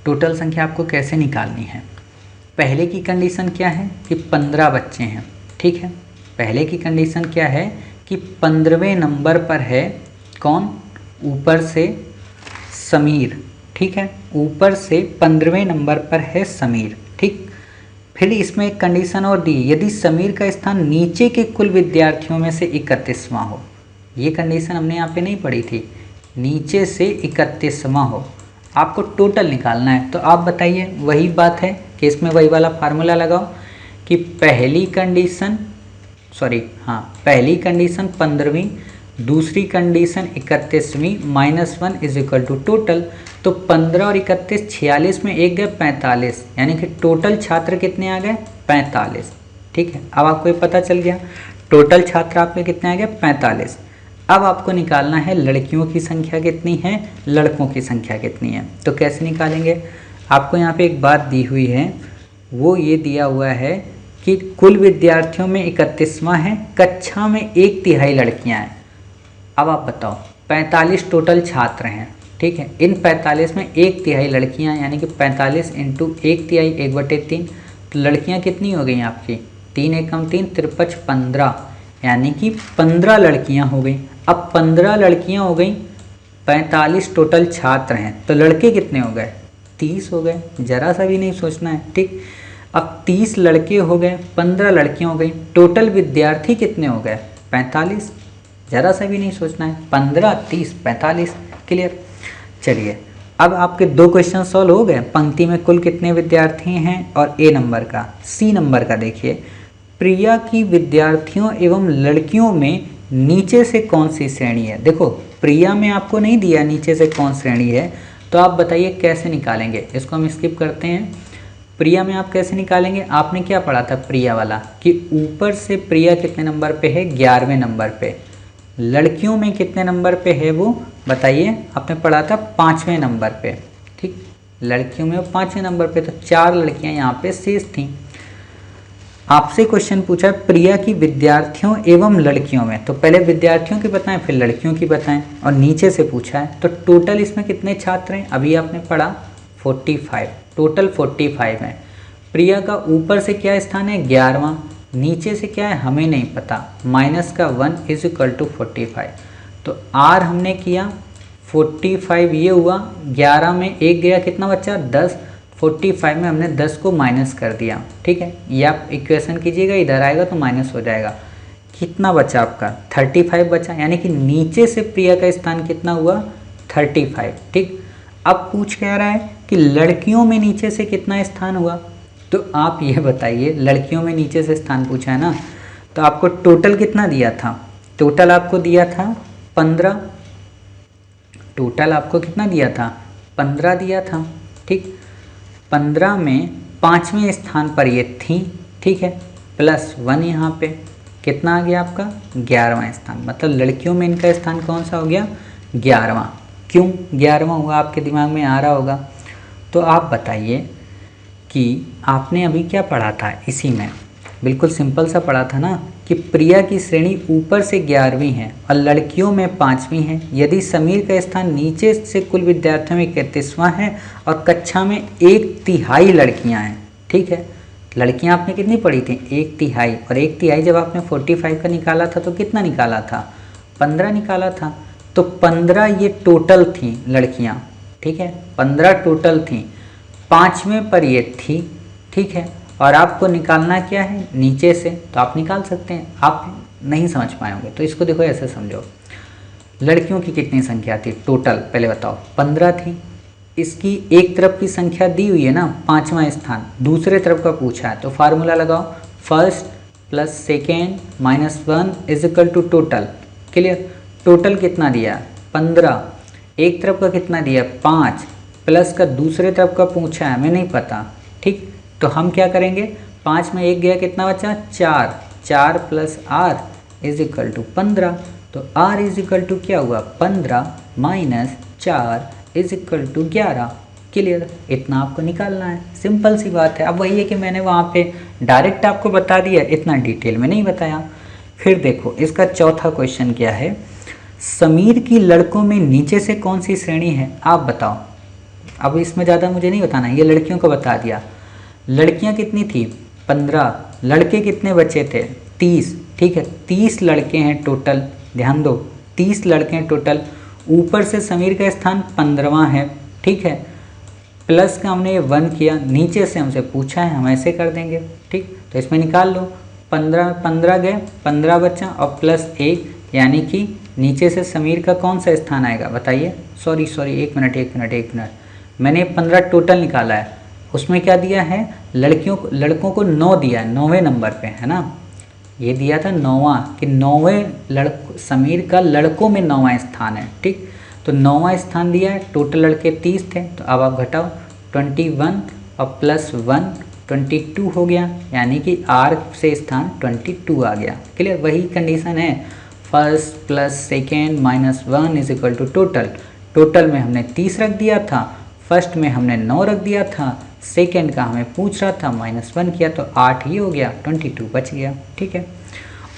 टोटल संख्या आपको कैसे निकालनी है। पहले की कंडीशन क्या है कि 15 बच्चे हैं। ठीक है, पहले की कंडीशन क्या है कि 15वें नंबर पर है कौन, ऊपर से समीर। ठीक है, ऊपर से 15वें नंबर पर है समीर। ठीक, फिर इसमें एक कंडीशन और दी, यदि समीर का स्थान नीचे के कुल विद्यार्थियों में से 31वां हो। ये कंडीशन हमने यहाँ पे नहीं पढ़ी थी, नीचे से 31वां हो। आपको टोटल निकालना है, तो आप बताइए, वही बात है कि इसमें वही वाला फार्मूला लगाओ कि पहली कंडीशन 15वीं, दूसरी कंडीशन 31वीं, -1 = टोटल। तो 15 और 31 46 में एक गए 45, यानी कि टोटल छात्र कितने आ गए 45। ठीक है, अब आपको ये पता चल गया टोटल छात्र आपके कितने आ गए 45। अब आपको निकालना है लड़कियों की संख्या कितनी है, लड़कों की संख्या कितनी है। तो कैसे निकालेंगे, आपको यहाँ पे एक बात दी हुई है, वो ये दिया हुआ है कि कुल विद्यार्थियों में 31वां है, कक्षा में 1/3 लड़कियां हैं। अब आप बताओ 45 टोटल छात्र हैं। ठीक है, इन 45 में 1/3 लड़कियां, यानी कि 45 × 1/3 1/3। तो लड़कियां कितनी हो गई आपकी, 3 एकम 3 53 15, यानी कि 15 लड़कियां हो गई। अब 15 लड़कियां हो गई, 45 टोटल छात्र हैं, तो लड़के कितने हो गए 30 हो गए, जरा सा भी नहीं सोचना है। ठीक, अब 30 लड़के हो गए, 15 लड़कियां हो गई, टोटल विद्यार्थी कितने हो गए 45। ज़रा सा भी नहीं सोचना है। 15, 30, 45, क्लियर। चलिए अब आपके 2 क्वेश्चन सॉल्व हो गए। पंक्ति में कुल कितने विद्यार्थी हैं और ए नंबर का। सी नंबर का देखिए, प्रिया की विद्यार्थियों एवं लड़कियों में नीचे से कौन सी श्रेणी है। देखो प्रिया में आपको नहीं दिया नीचे से कौन श्रेणी है, तो आप बताइए कैसे निकालेंगे। इसको हम स्किप करते हैं। प्रिया में आप कैसे निकालेंगे, आपने क्या पढ़ा था प्रिया वाला कि ऊपर से प्रिया कितने नंबर पे है, 11वें नंबर पे। लड़कियों में कितने नंबर पे है वो बताइए, आपने पढ़ा था 5वें नंबर पे। ठीक, लड़कियों में वो 5वें नंबर पे, तो 4 लड़कियां यहाँ पे शेष थीं। आपसे क्वेश्चन पूछा प्रिया की विद्यार्थियों एवं लड़कियों में, तो पहले विद्यार्थियों की बताएं फिर लड़कियों की बताएं, और नीचे से पूछा है तो टोटल इसमें कितने छात्र हैं, अभी आपने पढ़ा 45, टोटल 45 है। प्रिया का ऊपर से क्या स्थान है, 11वां, नीचे से क्या है हमें नहीं पता, माइनस का 1 इज इक्वल टू 45। तो आर हमने किया 45, ये हुआ 11 में 1 गया, कितना बचा 10, 45 में हमने 10 को माइनस कर दिया। ठीक है, ये आप इक्वेशन कीजिएगा, इधर आएगा तो माइनस हो जाएगा। कितना बचा आपका 35 बचा, यानी कि नीचे से प्रिया का स्थान कितना हुआ 35। ठीक, अब पूछ कह रहा है कि लड़कियों में नीचे से कितना स्थान हुआ, तो आप ये बताइए लड़कियों में नीचे से स्थान पूछा है ना, तो आपको टोटल कितना दिया था, टोटल आपको दिया था 15, टोटल आपको कितना दिया था 15 दिया था। ठीक, 15 में 5वें स्थान पर ये थी। ठीक है, प्लस 1 यहाँ पे कितना आ गया आपका 11वां स्थान, मतलब लड़कियों में इनका स्थान कौन सा हो गया 11वां। क्यों 11वां हुआ आपके दिमाग में आ रहा होगा, तो आप बताइए कि आपने अभी क्या पढ़ा था, इसी में बिल्कुल सिंपल सा पढ़ा था ना कि प्रिया की श्रेणी ऊपर से 11वीं है और लड़कियों में 5वीं है। यदि समीर का स्थान नीचे से कुल विद्यार्थियों में 31वां है और कक्षा में 1/3 लड़कियां हैं। ठीक है, लड़कियां आपने कितनी पढ़ी थी 1/3, और 1/3 जब आपने 45 का निकाला था तो कितना निकाला था 15 निकाला था, तो 15 ये टोटल थी लड़कियाँ। ठीक है, 15 टोटल थी, 5वें पर ये थी। ठीक है, और आपको निकालना क्या है नीचे से, तो आप निकाल सकते हैं। आप नहीं समझ पाएंगे तो इसको देखो ऐसे समझो, लड़कियों की कितनी संख्या थी टोटल, पहले बताओ 15 थी। इसकी एक तरफ की संख्या दी हुई है ना 5वां स्थान, दूसरे तरफ का पूछा है, तो फार्मूला लगाओ, first plus second minus 1 is equal to total. Clear, total कितना दिया 15, एक तरफ का कितना दिया 5, प्लस का दूसरे तरफ का पूछा है हमें नहीं पता। ठीक, तो हम क्या करेंगे, 5 में 1 गया, कितना बचा 4, 4 plus R is equal to 15, तो आर इज इक्वल टू क्या हुआ 15 minus 4 is equal to 11। Clear, इतना आपको निकालना है, सिंपल सी बात है। अब वही है कि मैंने वहाँ पे डायरेक्ट आपको बता दिया, इतना डिटेल में नहीं बताया। फिर देखो इसका चौथा क्वेश्चन क्या है, समीर की लड़कों में नीचे से कौन सी श्रेणी है, आप बताओ। अब इसमें ज़्यादा मुझे नहीं बताना, ये लड़कियों को बता दिया। लड़कियां कितनी थी 15, लड़के कितने बचे थे 30। ठीक है, 30 लड़के हैं टोटल, ध्यान दो 30 लड़के हैं टोटल। ऊपर से समीर का स्थान 15वां है। ठीक है, प्लस का हमने ये 1 किया, नीचे से हमसे पूछा है हम ऐसे कर देंगे। ठीक, तो इसमें निकाल लो, 15 गए, 15 बचा और प्लस 1, यानी कि नीचे से समीर का कौन सा स्थान आएगा बताइए। सॉरी एक मिनट, मैंने 15 टोटल निकाला है, उसमें क्या दिया है लड़कों को 9 दिया है, 9वें नंबर पे है ना, ये दिया था 9वां कि 9वें समीर का लड़कों में 9वां स्थान है। ठीक, तो 9वां स्थान दिया है, टोटल लड़के 30 थे, तो अब आप घटाओ 21 और प्लस 1 22 हो गया, यानी कि आर से स्थान 22 आ गया। क्लियर, वही कंडीशन है, first plus second minus 1 is equal to total. Total में हमने 30 रख दिया था, फर्स्ट में हमने 9 रख दिया था, सेकेंड का हमें पूछ रहा था माइनस 1 किया तो 8 ही हो गया, 22 बच गया। ठीक है,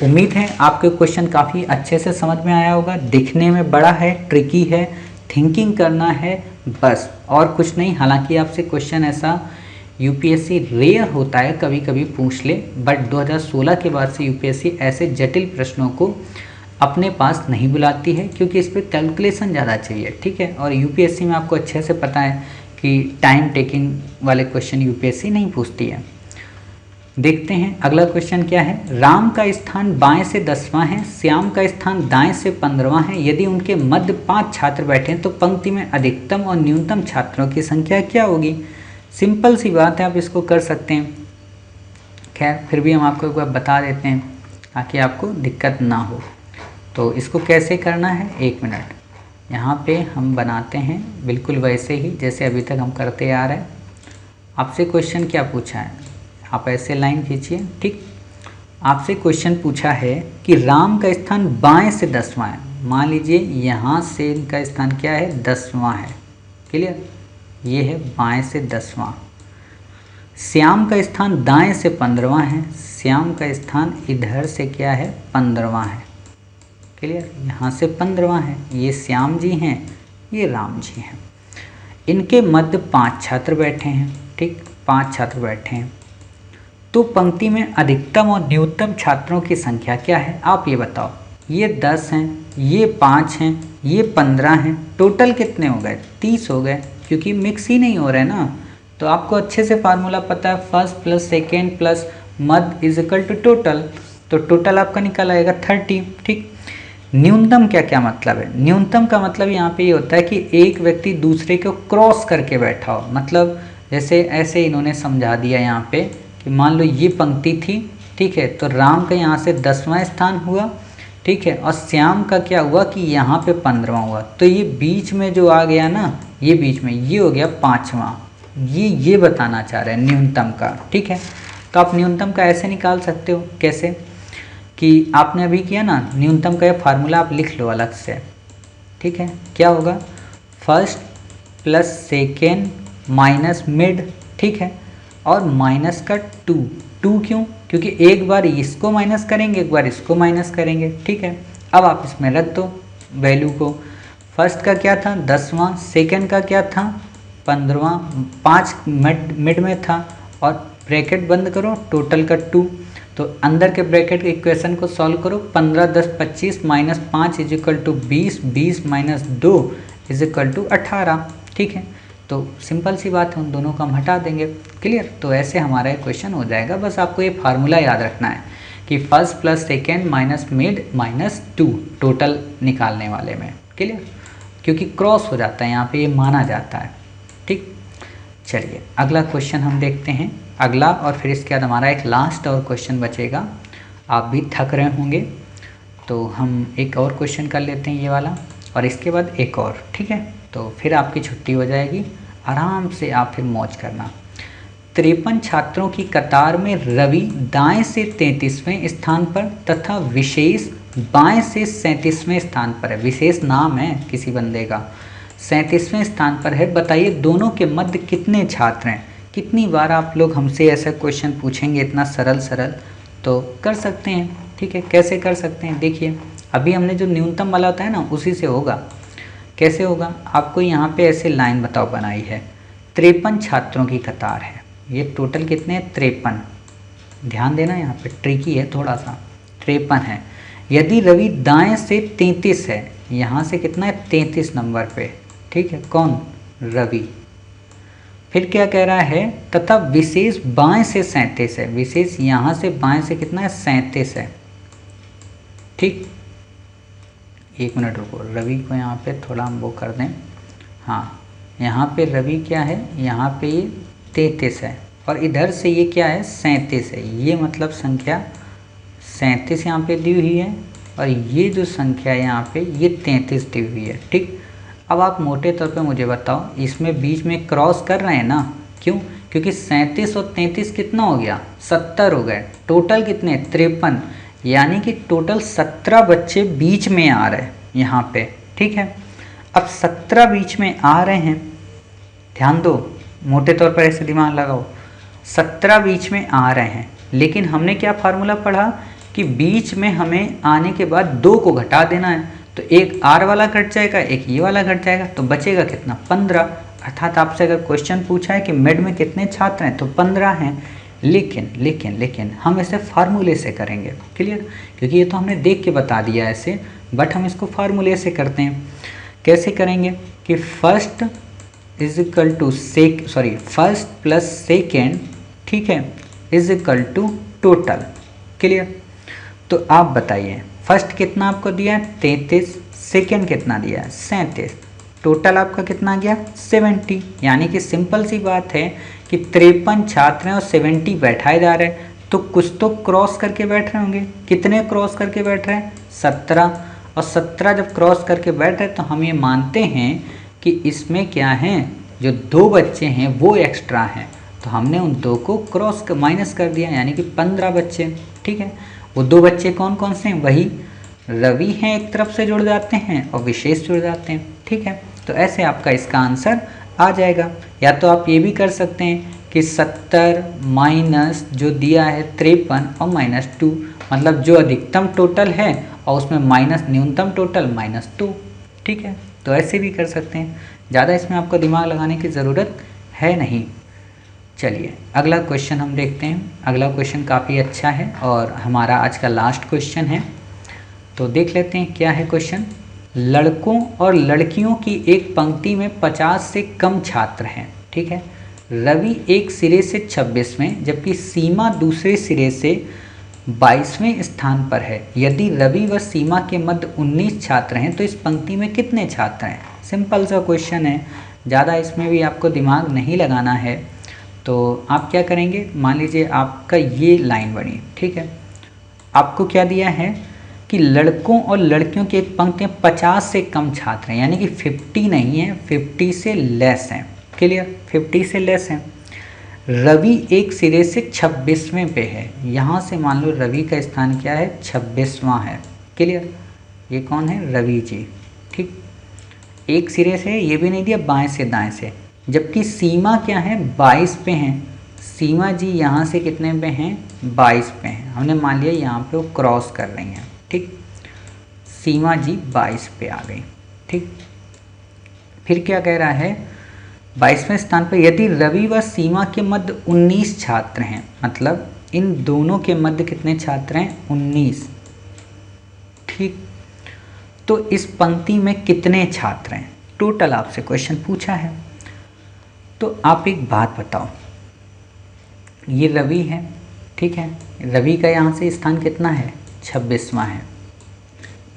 उम्मीद है आपके क्वेश्चन काफ़ी अच्छे से समझ में आया होगा। दिखने में बड़ा है, ट्रिकी है, थिंकिंग करना है बस, और कुछ नहीं। हालांकि आपसे क्वेश्चन ऐसा यूपीएससी रेयर होता है, कभी कभी पूछ ले, बट 2016 के बाद से यूपीएससी ऐसे जटिल प्रश्नों को अपने पास नहीं बुलाती है, क्योंकि इस पर कैलकुलेशन ज़्यादा चाहिए। ठीक है, और यूपीएससी में आपको अच्छे से पता है कि टाइम टेकिंग वाले क्वेश्चन यूपीएससी नहीं पूछती है। देखते हैं अगला क्वेश्चन क्या है। राम का स्थान बाएं से 10वां है, श्याम का स्थान दाएं से 15वां है। यदि उनके मध्य 5 छात्र बैठे हैं तो पंक्ति में अधिकतम और न्यूनतम छात्रों की संख्या क्या होगी। सिंपल सी बात है, आप इसको कर सकते हैं। खैर फिर भी हम आपको एक बार बता देते हैं ताकि आपको दिक्कत ना हो। तो इसको कैसे करना है, 1 मिनट। यहाँ पे हम बनाते हैं बिल्कुल वैसे ही जैसे अभी तक हम करते आ रहे हैं। आपसे क्वेश्चन क्या पूछा है, आप ऐसे लाइन खींचिए। ठीक, आपसे क्वेश्चन पूछा है कि राम का स्थान बाएं से 10वां है। मान लीजिए यहाँ से इनका स्थान क्या है, 10वां है। क्लियर, ये है बाएं से 10वां। श्याम का स्थान दाएं से 15वां है। श्याम का स्थान इधर से क्या है, 15वां है। क्लियर, यहाँ से 15वां है। ये श्याम जी हैं, ये राम जी हैं। इनके मध्य 5 छात्र बैठे हैं। ठीक, 5 छात्र बैठे हैं। तो पंक्ति में अधिकतम और न्यूनतम छात्रों की संख्या क्या है, आप ये बताओ। ये 10 हैं, ये 5 हैं, ये 15 हैं। टोटल कितने हो गए, 30 हो गए, क्योंकि मिक्स ही नहीं हो रहा है ना। तो आपको अच्छे से फार्मूला पता है, फर्स्ट प्लस सेकेंड प्लस मध्य इज इक्वल टू टोटल। तो टोटल आपका निकल आएगा 30। ठीक, न्यूनतम क्या क्या मतलब है, न्यूनतम का मतलब यहाँ पे ये होता है कि एक व्यक्ति दूसरे को क्रॉस करके बैठा हो। मतलब जैसे ऐसे इन्होंने समझा दिया यहाँ पे कि मान लो ये पंक्ति थी, ठीक है, तो राम का यहाँ से 10वां स्थान हुआ, ठीक है, और श्याम का क्या हुआ कि यहाँ पे 15वां हुआ। तो ये बीच में जो आ गया ना, ये बीच में ये हो गया 5वां। ये बताना चाह रहे हैं न्यूनतम का। ठीक है, तो आप न्यूनतम का ऐसे निकाल सकते हो, कैसे कि आपने अभी किया ना, न्यूनतम का ये फार्मूला आप लिख लो अलग से। ठीक है, क्या होगा, first plus second minus mid, ठीक है, और माइनस का 2 क्यों, क्योंकि एक बार इसको माइनस करेंगे, एक बार इसको माइनस करेंगे। ठीक है, अब आप इसमें रख दो वैल्यू को। फर्स्ट का क्या था, 10वां, सेकेंड का क्या था, 15वां, 5 मिड में था, और ब्रैकेट बंद करो, टोटल का 2। तो अंदर के ब्रैकेट के इक्वेशन को सॉल्व करो, 15 10 25 minus 5 is equal to 20, 20 minus 2 is equal to 18। ठीक है, तो सिंपल सी बात है, उन दोनों को हम हटा देंगे। क्लियर, तो ऐसे हमारा क्वेश्चन हो जाएगा। बस आपको ये फार्मूला याद रखना है कि first plus second minus mid minus 2 total निकालने वाले में। क्लियर, क्योंकि क्रॉस हो जाता है यहाँ पे, ये माना जाता है। ठीक, चलिए अगला क्वेश्चन हम देखते हैं। अगला और फिर इसके बाद हमारा एक लास्ट और क्वेश्चन बचेगा। आप भी थक रहे होंगे तो हम एक और क्वेश्चन कर लेते हैं, ये वाला, और इसके बाद एक और। ठीक है, तो फिर आपकी छुट्टी हो जाएगी, आराम से आप फिर मौज करना। 53 छात्रों की कतार में रवि दाएं से 33वें स्थान पर तथा विशेष बाएं से 37वें स्थान पर है। विशेष नाम है किसी बंदे का, 37वें स्थान पर है। बताइए दोनों के मध्य कितने छात्र हैं। कितनी बार आप लोग हमसे ऐसा क्वेश्चन पूछेंगे, इतना सरल सरल, तो कर सकते हैं। ठीक है, कैसे कर सकते हैं, देखिए अभी हमने जो न्यूनतम वाला होता है ना, उसी से होगा। कैसे होगा, आपको यहाँ पे ऐसे लाइन बताओ बनाई है, 53 छात्रों की कतार है। ये टोटल कितने हैं, 53। ध्यान देना, यहाँ पे ट्रिकी है थोड़ा सा, 53 है। यदि रवि दाएं से 33 है, यहाँ से कितना है, 33 नंबर पे। ठीक है, कौन, रवि। फिर क्या कह रहा है, तथा विशेष बाएं से 37 है। विशेष यहाँ से बाएं से कितना है, 37 है। ठीक, 1 मिनट रुको, रवि को यहाँ पे थोड़ा हम वो कर दें। हाँ, यहाँ पे रवि क्या है, यहाँ पे ये 33 है, और इधर से ये क्या है, 37 है। ये मतलब संख्या 37 यहाँ पे दी हुई है, और ये जो संख्या है यहाँ पे ये 33 दी हुई है। ठीक, अब आप मोटे तौर पे मुझे बताओ, इसमें बीच में क्रॉस कर रहे हैं ना, क्यों, क्योंकि 37 और 33 कितना हो गया, 70 हो गए। टोटल कितने, 53, यानी कि टोटल 17 बच्चे बीच में आ रहे हैं यहाँ पे। ठीक है, अब 17 बीच में आ रहे हैं, ध्यान दो, मोटे तौर पर ऐसे दिमाग लगाओ, 17 बीच में आ रहे हैं, लेकिन हमने क्या फार्मूला पढ़ा कि बीच में हमें आने के बाद 2 को घटा देना है। तो एक आर वाला घट जाएगा, एक ये वाला घट जाएगा, तो बचेगा कितना, 15। अर्थात आपसे अगर क्वेश्चन पूछा है कि मिड में कितने छात्र हैं, तो 15 हैं। लेकिन हम इसे फार्मूले से करेंगे। क्लियर, क्योंकि ये तो हमने देख के बता दिया ऐसे, बट हम इसको फार्मूले से करते हैं। कैसे करेंगे कि first is equal to first plus second, ठीक है, is equal to total. Clear? तो आप बताइए, फर्स्ट कितना आपको दिया है 33, सेकेंड कितना दिया है 37, टोटल आपका कितना गया 70। यानी कि सिंपल सी बात है कि 53 छात्र हैं और 70 बैठाए जा रहे हैं, तो कुछ तो क्रॉस करके बैठ रहे होंगे। कितने क्रॉस करके बैठ रहे हैं 17, और 17 जब क्रॉस करके बैठ रहे तो हम ये मानते हैं कि इसमें क्या है, जो 2 बच्चे हैं वो एक्स्ट्रा हैं, तो हमने उन 2 को क्रॉस माइनस कर दिया, यानी कि 15 बच्चे। ठीक है, वो 2 बच्चे कौन कौन से हैं, वही रवि हैं एक तरफ से जुड़ जाते हैं और विशेष जुड़ जाते हैं। ठीक है, तो ऐसे आपका इसका आंसर आ जाएगा। या तो आप ये भी कर सकते हैं कि 70 माइनस जो दिया है 53 और -2, मतलब जो अधिकतम टोटल है और उसमें माइनस न्यूनतम टोटल -2। ठीक है, तो ऐसे भी कर सकते हैं, ज़्यादा इसमें आपको दिमाग लगाने की ज़रूरत है नहीं। चलिए अगला क्वेश्चन हम देखते हैं। अगला क्वेश्चन काफ़ी अच्छा है और हमारा आज का लास्ट क्वेश्चन है, तो देख लेते हैं क्या है क्वेश्चन। लड़कों और लड़कियों की एक पंक्ति में 50 से कम छात्र हैं। ठीक है, रवि एक सिरे से 26वें जबकि सीमा दूसरे सिरे से 22वें स्थान पर है। यदि रवि व सीमा के मध्य 19 छात्र हैं तो इस पंक्ति में कितने छात्र हैं। सिंपल सा क्वेश्चन है, ज़्यादा इसमें भी आपको दिमाग नहीं लगाना है। तो आप क्या करेंगे, मान लीजिए आपका ये लाइन बनी, ठीक है, आपको क्या दिया है कि लड़कों और लड़कियों की एक पंक्ति में 50 से कम छात्र हैं, यानी कि 50 नहीं है, 50 से लेस हैं। क्लियर, 50 से लेस हैं। रवि एक सिरे से 26वें पे है, यहाँ से मान लो रवि का स्थान क्या है 26वां है। क्लियर, ये कौन है रवि जी। ठीक, एक सिरे से, ये भी नहीं दिया बाएं से दाएं से, जबकि सीमा क्या है 22 पे हैं। सीमा जी यहाँ से कितने पे हैं 22 पे हैं, हमने मान लिया यहाँ पे वो क्रॉस कर रही हैं। ठीक, सीमा जी 22 पे आ गई। ठीक, फिर क्या कह रहा है 22वें स्थान पर यदि रवि व सीमा के मध्य 19 छात्र हैं, मतलब इन दोनों के मध्य कितने छात्र हैं 19। ठीक, तो इस पंक्ति में कितने छात्र हैं टोटल, आपसे क्वेश्चन पूछा है। तो आप एक बात बताओ, ये रवि है, ठीक है, रवि का यहाँ से स्थान कितना है 26वां है,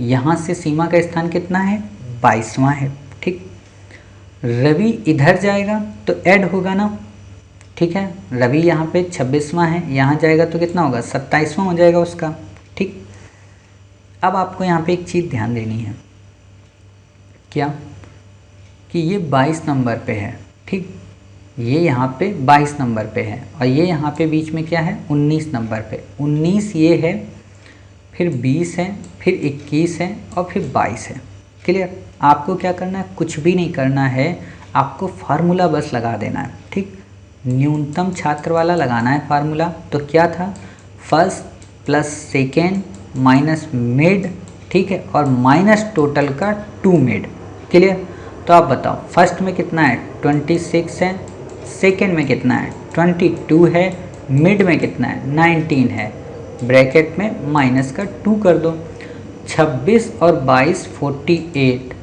यहाँ से सीमा का स्थान कितना है 22वां है। ठीक, रवि इधर जाएगा तो ऐड होगा ना। ठीक है, रवि यहाँ पे 26वां है, यहाँ जाएगा तो कितना होगा 27वां हो जाएगा उसका। ठीक, अब आपको यहाँ पे एक चीज़ ध्यान देनी है, क्या कि ये 22 नंबर पे है। ठीक, ये यहाँ पे 22 नंबर पे है और ये यहाँ पे बीच में क्या है 19 नंबर पे। 19 ये है, फिर 20 है, फिर 21 है और फिर 22 है। क्लियर, आपको क्या करना है, कुछ भी नहीं करना है, आपको फार्मूला बस लगा देना है। ठीक, न्यूनतम छात्र वाला लगाना है फार्मूला। तो क्या था, first plus second minus mid, ठीक है, और माइनस टोटल का 2 मिड। क्लियर, तो आप बताओ फर्स्ट में कितना है 26 है, सेकेंड में कितना है 22 है, मिड में कितना है 19 है, ब्रैकेट में माइनस का 2 कर दो। 26 और 22 48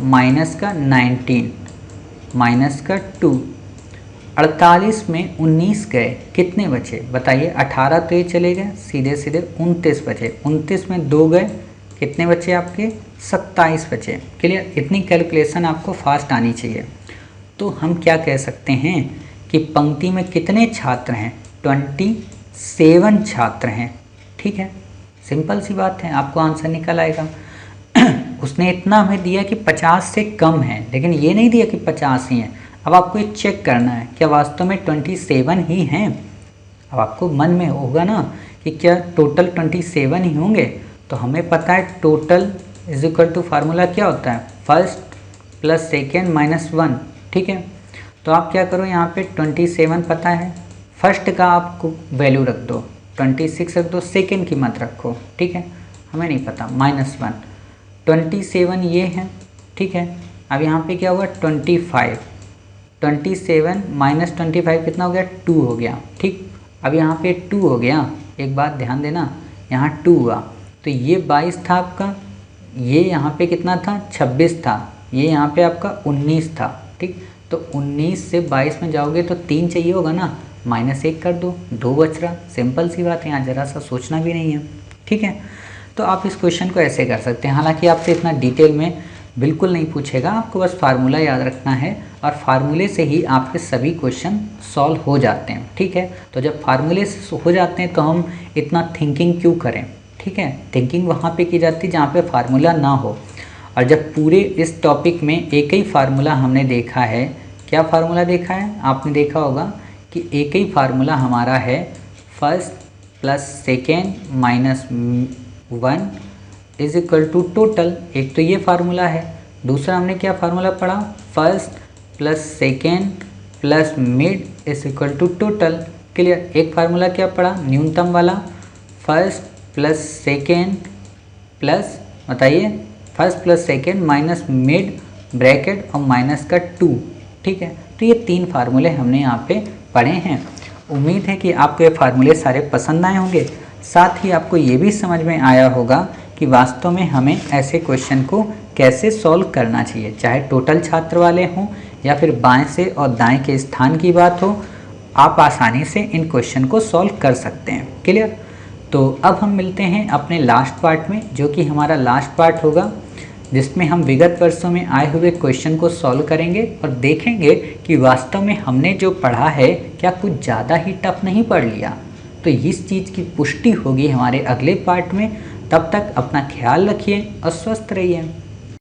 माइनस का 19 माइनस का 2, 48 में 19 गए, कितने बचे बताइए। 18 तो ये चले गए, सीधे सीधे 29 बचे। 29 में 2 गए, कितने बचे आपके 27 बचे। क्लियर, इतनी कैलकुलेशन आपको फास्ट आनी चाहिए। तो हम क्या कह सकते हैं कि पंक्ति में कितने छात्र हैं 27 छात्र हैं। ठीक है, सिंपल सी बात है, आपको आंसर निकल आएगा। उसने इतना हमें दिया कि 50 से कम है, लेकिन ये नहीं दिया कि 50 ही हैं। अब आपको ये चेक करना है क्या वास्तव में 27 ही हैं। अब आपको मन में होगा ना कि क्या टोटल 27 ही होंगे। तो हमें पता है total is equal to formula क्या होता है, फर्स्ट प्लस सेकेंड माइनस 1। ठीक है, तो आप क्या करो, यहाँ पे 27 पता है, फर्स्ट का आपको वैल्यू रख दो, 26 रख दो, सेकेंड की मत रखो। ठीक है, हमें नहीं पता, -1। 27 ये है। ठीक है, अब यहाँ पे क्या हुआ 25, 27 माइनस 25 कितना हो गया 2 हो गया। ठीक, अब यहाँ पे 2 हो गया, एक बात ध्यान देना, यहाँ 2 हुआ तो ये 22 था आपका, ये यहाँ पे कितना था 26 था, ये यहाँ पे आपका 19 था। ठीक, तो 19 से 22 में जाओगे तो 3 चाहिए होगा ना, -1 कर दो, 2 बच रहा। सिंपल सी बात है, यहाँ ज़रा सा सोचना भी नहीं है। ठीक है, तो आप इस क्वेश्चन को ऐसे कर सकते हैं। हालांकि आपसे इतना डिटेल में बिल्कुल नहीं पूछेगा, आपको बस फार्मूला याद रखना है और फार्मूले से ही आपके सभी क्वेश्चन सॉल्व हो जाते हैं। ठीक है, तो जब फार्मूले से हो जाते हैं तो हम इतना थिंकिंग क्यों करें। ठीक है, थिंकिंग वहाँ पे की जाती है जहाँ पे फार्मूला ना हो। और जब पूरे इस टॉपिक में एक ही फार्मूला हमने देखा है, क्या फार्मूला देखा है आपने, देखा होगा कि एक ही फार्मूला हमारा है first plus second minus 1 is equal to total. एक तो ये फार्मूला है, दूसरा हमने क्या फार्मूला पढ़ा, first plus second plus mid is equal to total. Clear. एक फार्मूला क्या पढ़ा, न्यूनतम वाला, फर्स्ट प्लस सेकेंड प्लस, बताइए, first plus second minus mid bracket और माइनस का 2। ठीक है, तो ये 3 फार्मूले हमने यहाँ पे पढ़े हैं। उम्मीद है कि आपको ये फार्मूले सारे पसंद आए होंगे। साथ ही आपको ये भी समझ में आया होगा कि वास्तव में हमें ऐसे क्वेश्चन को कैसे सॉल्व करना चाहिए, चाहे टोटल छात्र वाले हों या फिर बाएं से और दाएं के स्थान की बात हो, आप आसानी से इन क्वेश्चन को सॉल्व कर सकते हैं। क्लियर। तो अब हम मिलते हैं अपने लास्ट पार्ट में, जो कि हमारा लास्ट पार्ट होगा, जिसमें हम विगत वर्षों में आए हुए क्वेश्चन को सॉल्व करेंगे और देखेंगे कि वास्तव में हमने जो पढ़ा है क्या कुछ ज़्यादा ही टफ नहीं पढ़ लिया। तो इस चीज़ की पुष्टि होगी हमारे अगले पार्ट में। तब तक अपना ख्याल रखिए और स्वस्थ रहिए।